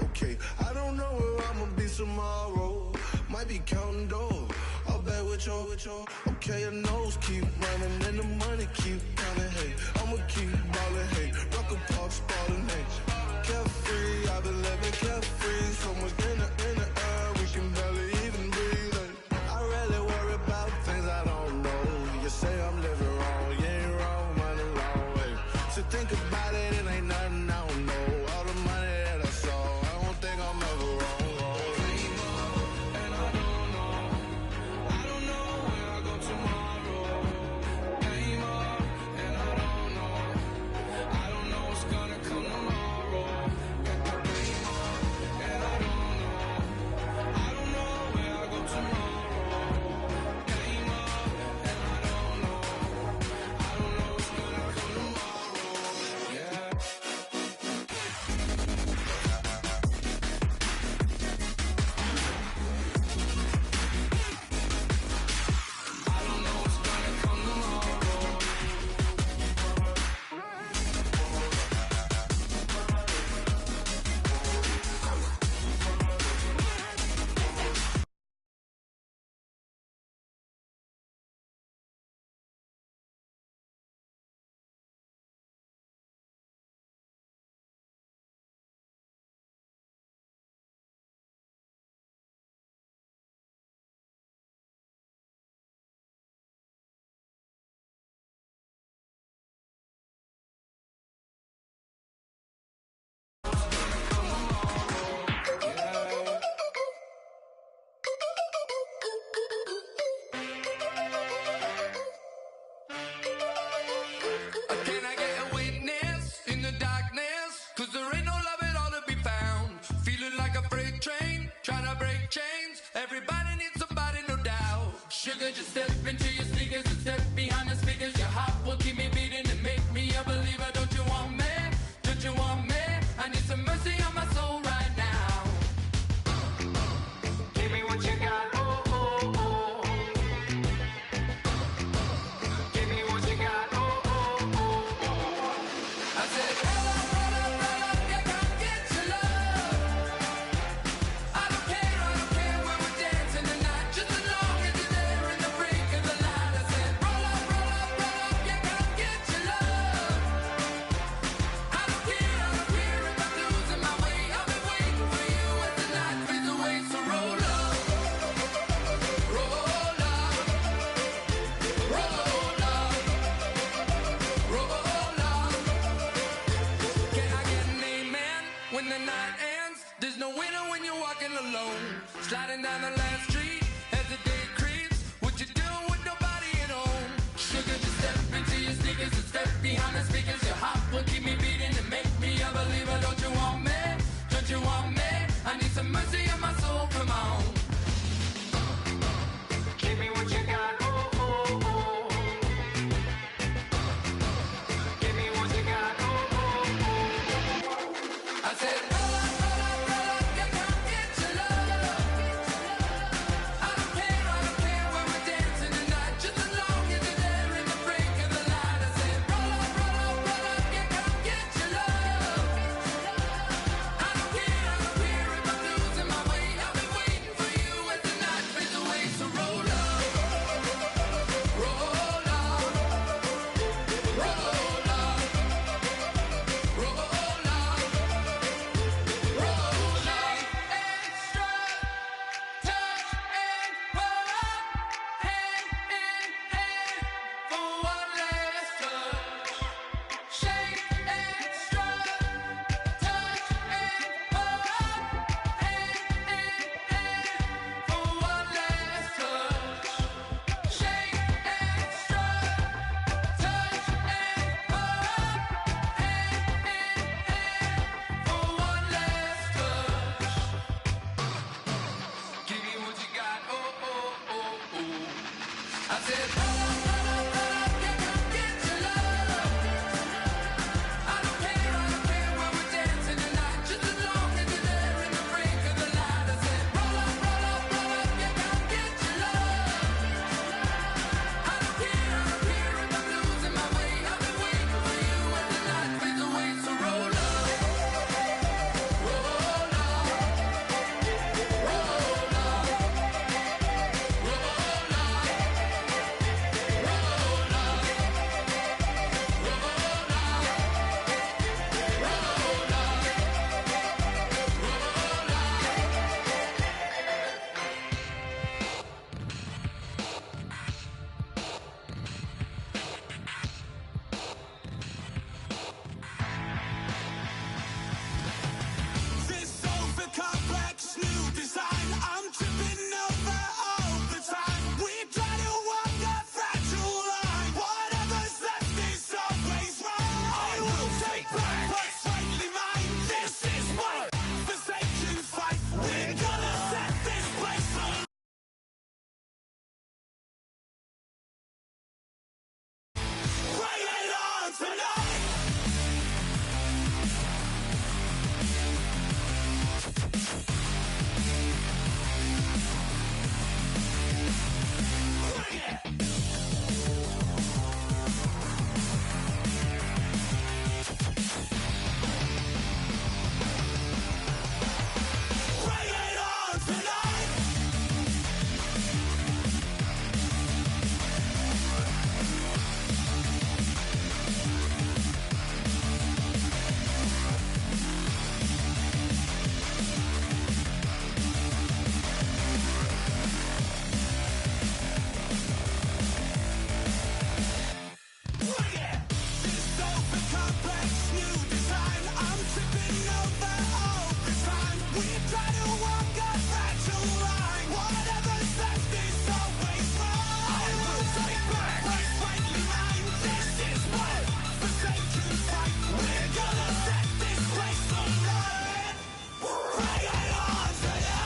okay. I don't know where I'ma be tomorrow. Might be counting dough. I'll bet with your. Okay, your nose keep running and the money keep coming. Hey, I'ma keep ballin'. Hey, rock a pop spallin'. Hey, carefree, I've been living carefree. So much in the air, we can barely even breathe. Hey, I rarely worry about things I don't know. You say I'm living wrong, you ain't wrong, man, alone. Hey, so think about it, it ain't nothing. Everybody needs somebody, no doubt. Sugar, just step into your sneakers and step behind the speakers. Your heart will keep me beating and make me a believer. Don't you want me? Don't you want me? I need some mercy on my soul right now. Give me what you got. Oh, oh, oh. Give me what you got. Oh, oh, oh, oh. I said, hello, yeah, come get your love. I don't care where we're dancing tonight. Just a alone. Sliding down the last street as the day creeps. What you doing with nobody at home? Sugar, just step into your sneakers and step behind the speakers. Your heart will keep me beating and make me a believer. Don't you want me? Don't you want me? I need some mercy on my soul, come on. Give me what you got, oh, oh, oh. Give me what you got, oh, oh, oh. I said, roll up, yeah, come get your love. I don't care where we're dancing tonight. Just as long as you're there in the break of the light. I said, roll up, yeah, come get your love. I don't care if I'm losing my way. I've been waiting for you as the night fades away. So roll up, roll up, roll up, roll up, roll up. Extra, touch and pull up, hand in hand for one last touch. Shake extra, touch and pull up, hand in hand for one last touch. Shake extra, touch and pull up, hand in hand for one last touch. Give me what you got, oh, oh, oh, oh. I said, roll up, yeah, come get your love. I don't care where we're dancing tonight. Just as long as you're there in the break of the light. I said, roll up, yeah, come get your love. I don't care if I'm losing my way. I've been waiting for you as the night fades away. So roll up, roll up, roll up, roll up, roll This over complex new design, I'm tripping over all the time. We try to walk a fragile line. Whatever's left is always right. I will take back what's rightly mine. This is what forsaken fight. We're gonna set this place on. Bring it on tonight. Bring it on tonight. This over complex new design, I'm tripping over all the time. We try to walk a fragile line. Whatever's left is always right. I will take back what's rightly mine. This is what forsaken fight. We're gonna set this place on right. Bring it on tonight.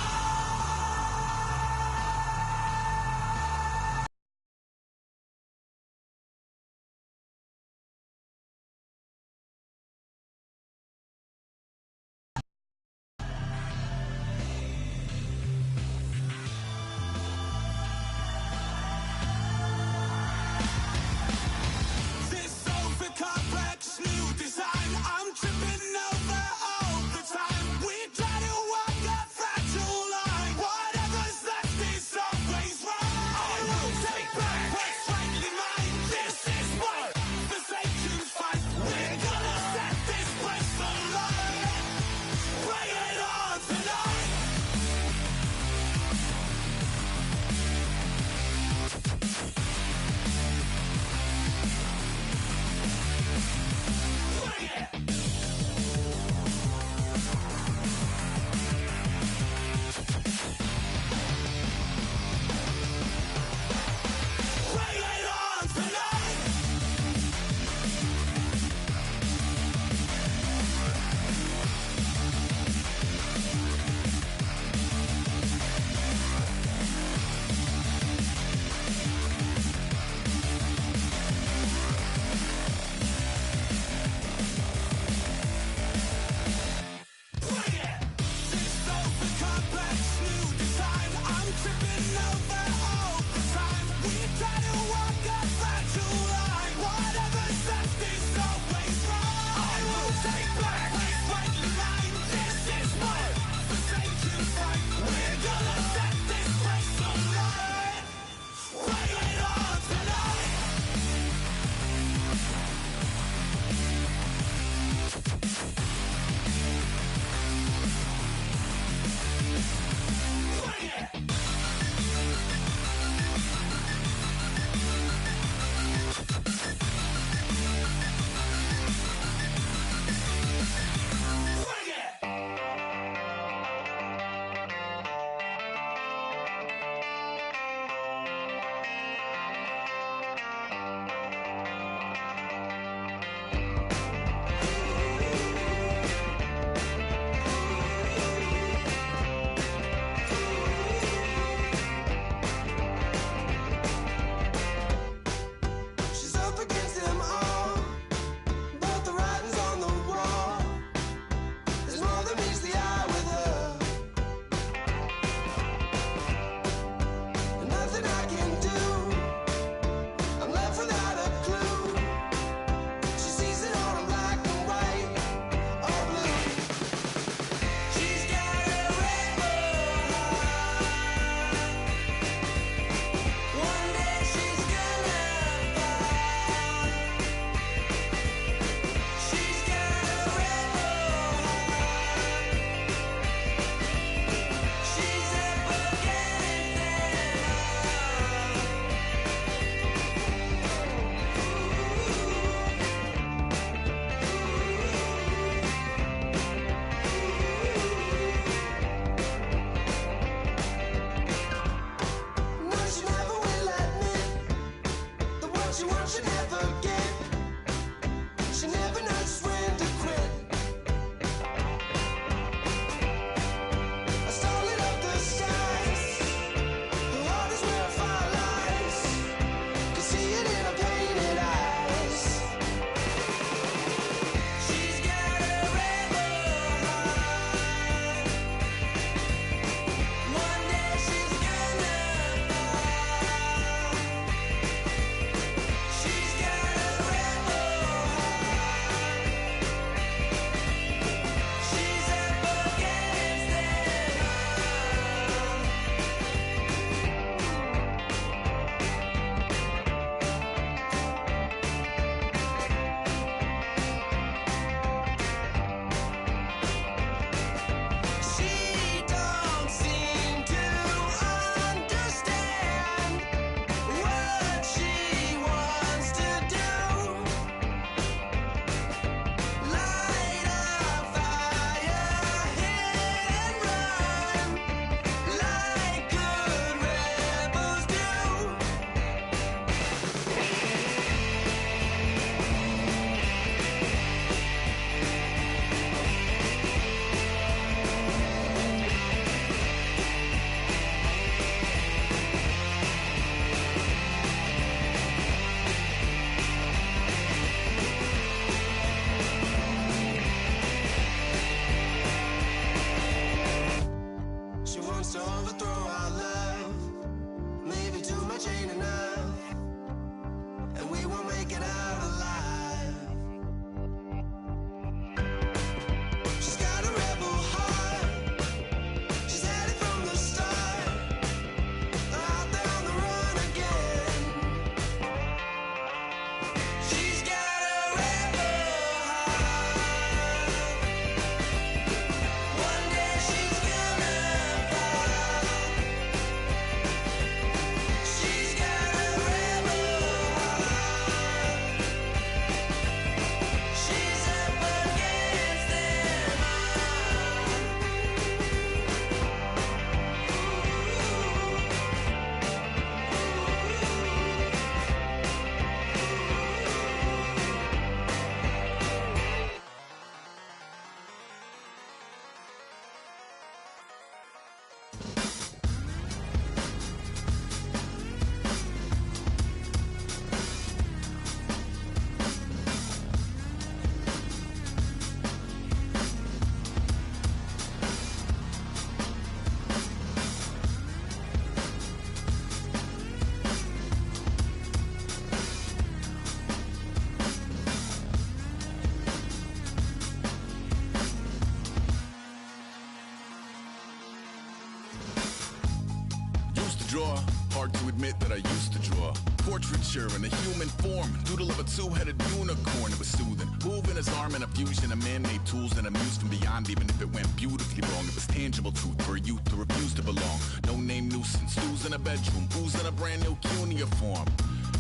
wants to overthrow our love. Maybe too much ain't enough, and we won't make it out alive. She's got a rebel heart. She's had it from the start. Out there on the run again. She's got a rebel heart. One day she's gonna fall. She's got a rebel heart. She's up against them Used to draw, hard to admit that I used to draw. Portraiture in a human form, doodle of a two-headed unicorn. It was soothing, moving his arm in a fusion of man-made tools and amused from beyond. Even if it went beautifully wrong, it was tangible truth for a youth to refuse to belong. No name nuisance, who's in a bedroom, who's in a brand new cuneiform.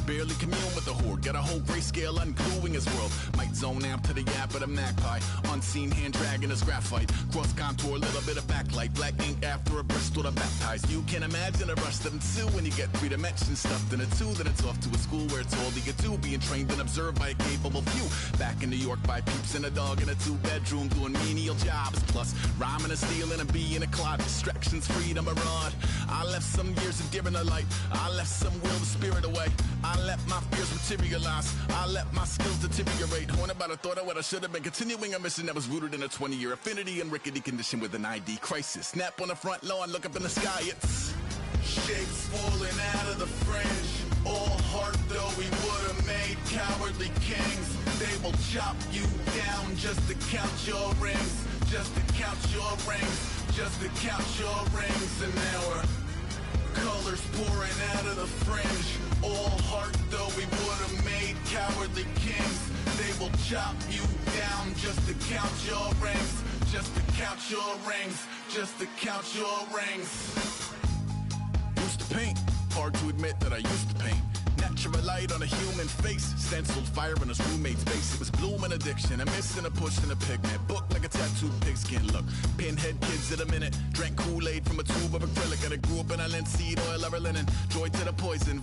Barely commune with the horde, got a whole grayscale ungluing his world. Might zone out to the yap of the magpie, unseen hand dragging his graphite. Cross contour, little bit of backlight, black ink after a Bristol to baptize. You can imagine a rush that ensue when you get 3 dimensions stuffed in a 2. Then it's off to a school where it's all you get to, being trained and observed by a capable few. Back in New York by peeps and a dog in a 2-bedroom doing menial jobs. Plus rhyming and stealing a bee in a clod, distractions, freedom, a rod. I left some years of deer in the light, I left some will the spirit away. I let my fears materialize, I let my skills deteriorate. Horn about a thought of what I should have been, continuing a mission that was rooted in a 20-year affinity and rickety condition with an ID crisis. Snap on the front lawn, look up in the sky, it's shapes falling out of the fringe. All heart though we would have made cowardly kings. They will chop you down just to count your rings, just to count your rings, just to count your rings. And now we're colors pouring out of the fringe. All heart though we would have made cowardly kings. They will chop you down just to count your rings, just to count your rings, just to count your rings. Used to paint, hard to admit that I used to paint. Natural light on a human face, stenciled fire in his roommate's face. It was blooming addiction, a missing a push and a pigment. Book like a tattooed pigskin look. Pinhead kids in a minute, drank Kool-Aid from a tube of acrylic. And I grew up in a linseed oil ever linen. Joy to the poison.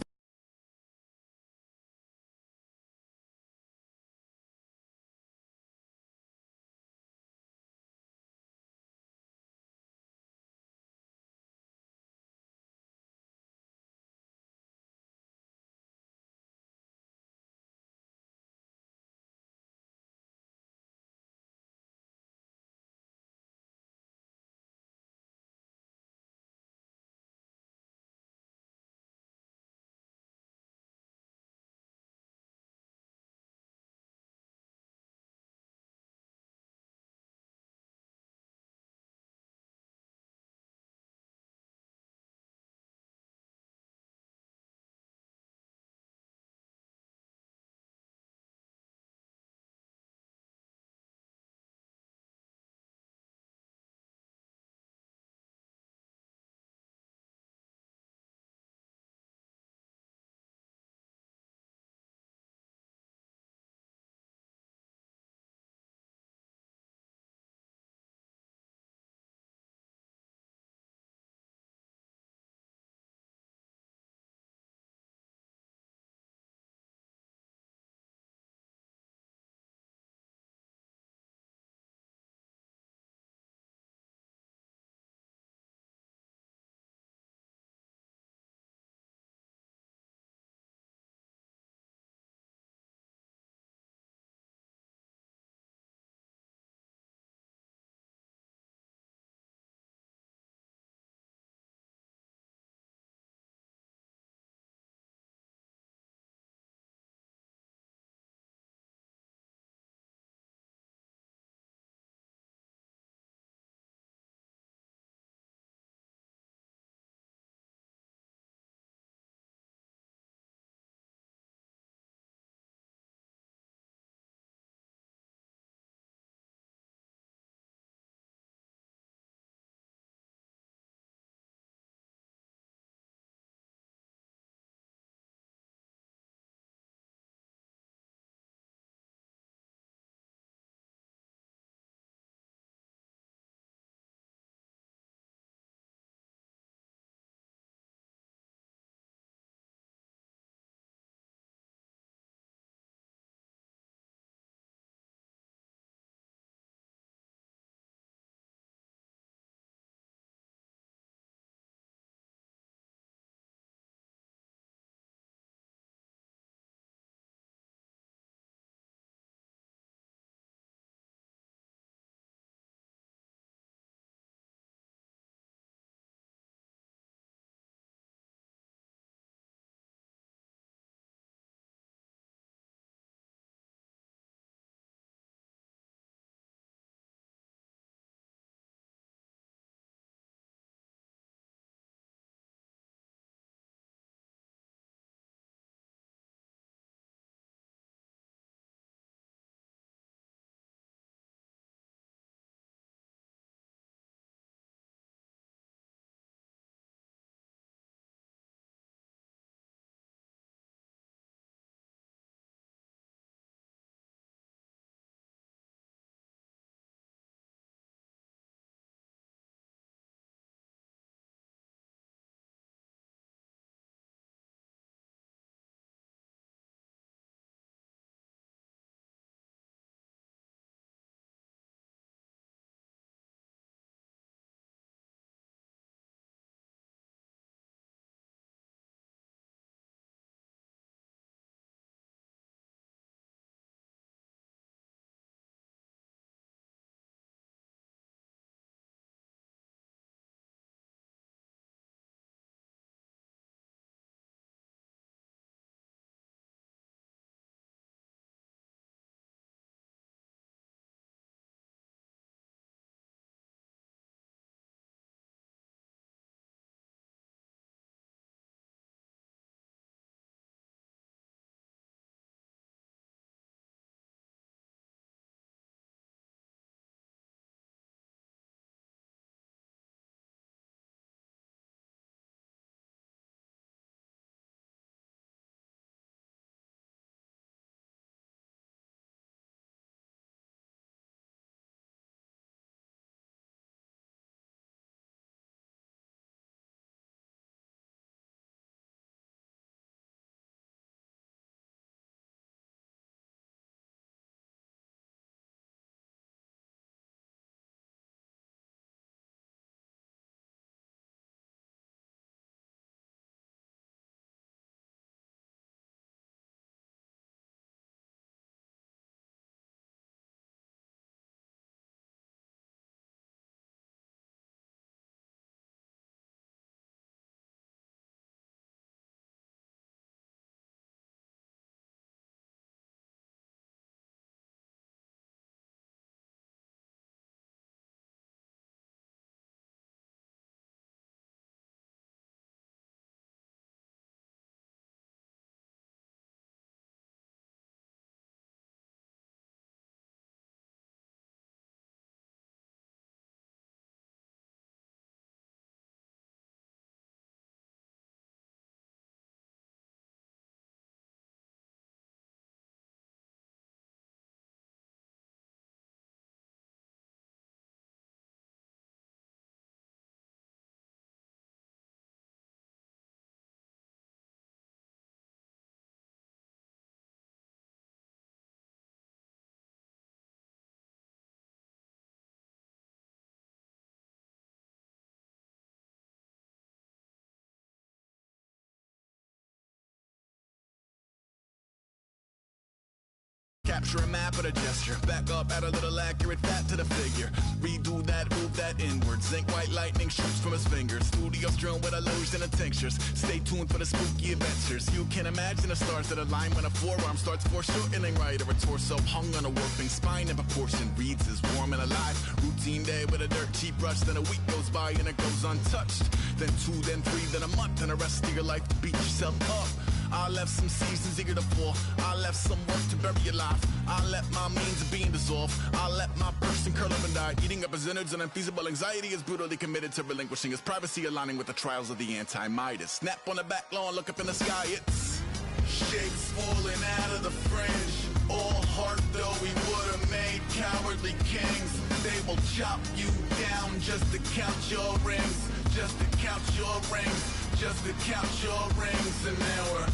picture, a map, and a gesture. Back up, add a little accurate fat to the figure. Redo that, move that inward. Zinc white lightning shoots from his fingers. Studio strewn with illusion and tinctures. Stay tuned for the spooky adventures. You can imagine the stars that align when a forearm starts foreshortening right, or a torso hung on a warping spine in proportion. Reads as warm and alive. Routine day with a dirt cheap brush. Then a week goes by and it goes untouched. Then 2, then 3, then a month, and the rest of your life to beat yourself up. I left some seasons eager to fall. I left some work to bury alive. I let my means of being dissolve. I let my person curl up and die. Eating up his innards and unfeasible anxiety is brutally committed to relinquishing his privacy, aligning with the trials of the anti-Midas. Snap on the back lawn, look up in the sky, it's shapes falling out of the fringe. All heart though we would've made cowardly kings. They will chop you down just to count your rings. Just to count your rings. Just to count your rings. And now we're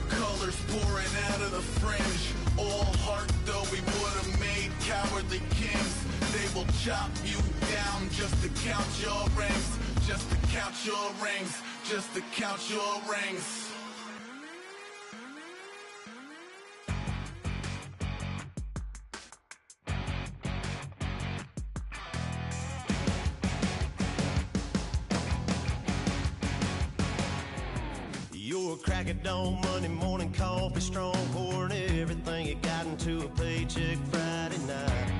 colors pouring out of the fringe. All heart though we would've made cowardly kings. They will chop you down just to count your rings. Just to count your rings. Just to count your rings. You're a crack at dawn, Monday morning coffee strong, pouring everything you got into a paycheck Friday night.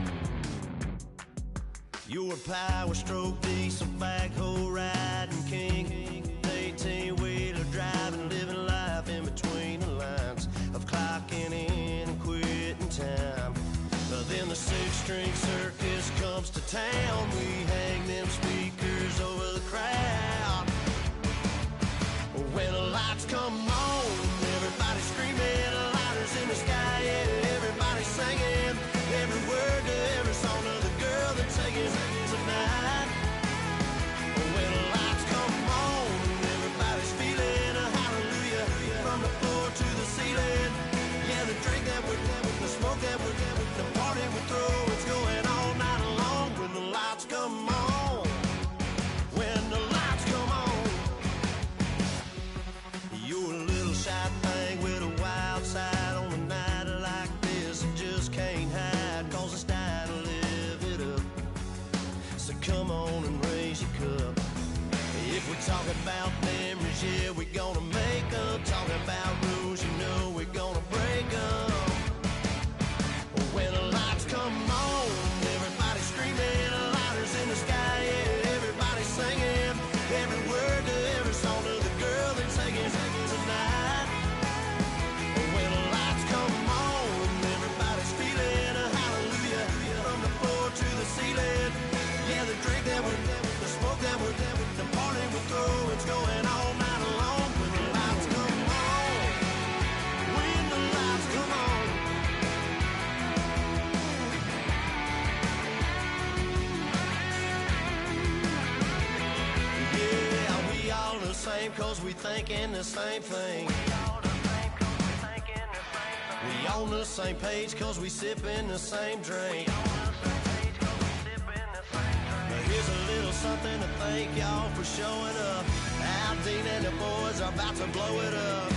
You're a power stroke, diesel backhoe riding king, 18-wheeler driving, living life in between the lines of clocking in and quitting time. Then the six-string circus comes to town. We hang them speakers over the crowd. When the lights come on, everybody screaming, lighters in the sky, yeah, everybody singing every word to every song of the girl they're taking tonight. When the lights come on, everybody's feeling a hallelujah from the floor to the ceiling. Yeah, the drink that we're the smoke that we're the party we throw, it's going all night long. When the lights come on, when the lights come on. You're a little shy thing with a wild side on a night like this. You just can't hide, cause it's time to live it up. So come on and raise your cup. If we're talking about memories, yeah, we're gonna make them. Talking about rules, you know we're gonna break them. When the lights come on, everybody screaming, lighters in the sky, yeah, everybody singing every word to every song of the girl they're taking tonight. When the lights come on, everybody's feeling a hallelujah from the floor to the ceiling. Yeah, the drink that we're, the smoke that we're, the party we throw, it's going all night long. When the lights come on, when the lights come on. Yeah, we all the same cause we thinking the same thing. We on the same page cause we sipping the same drink. Now here's a little something to thank y'all for showing up. Al Dean and the boys are about to blow it up.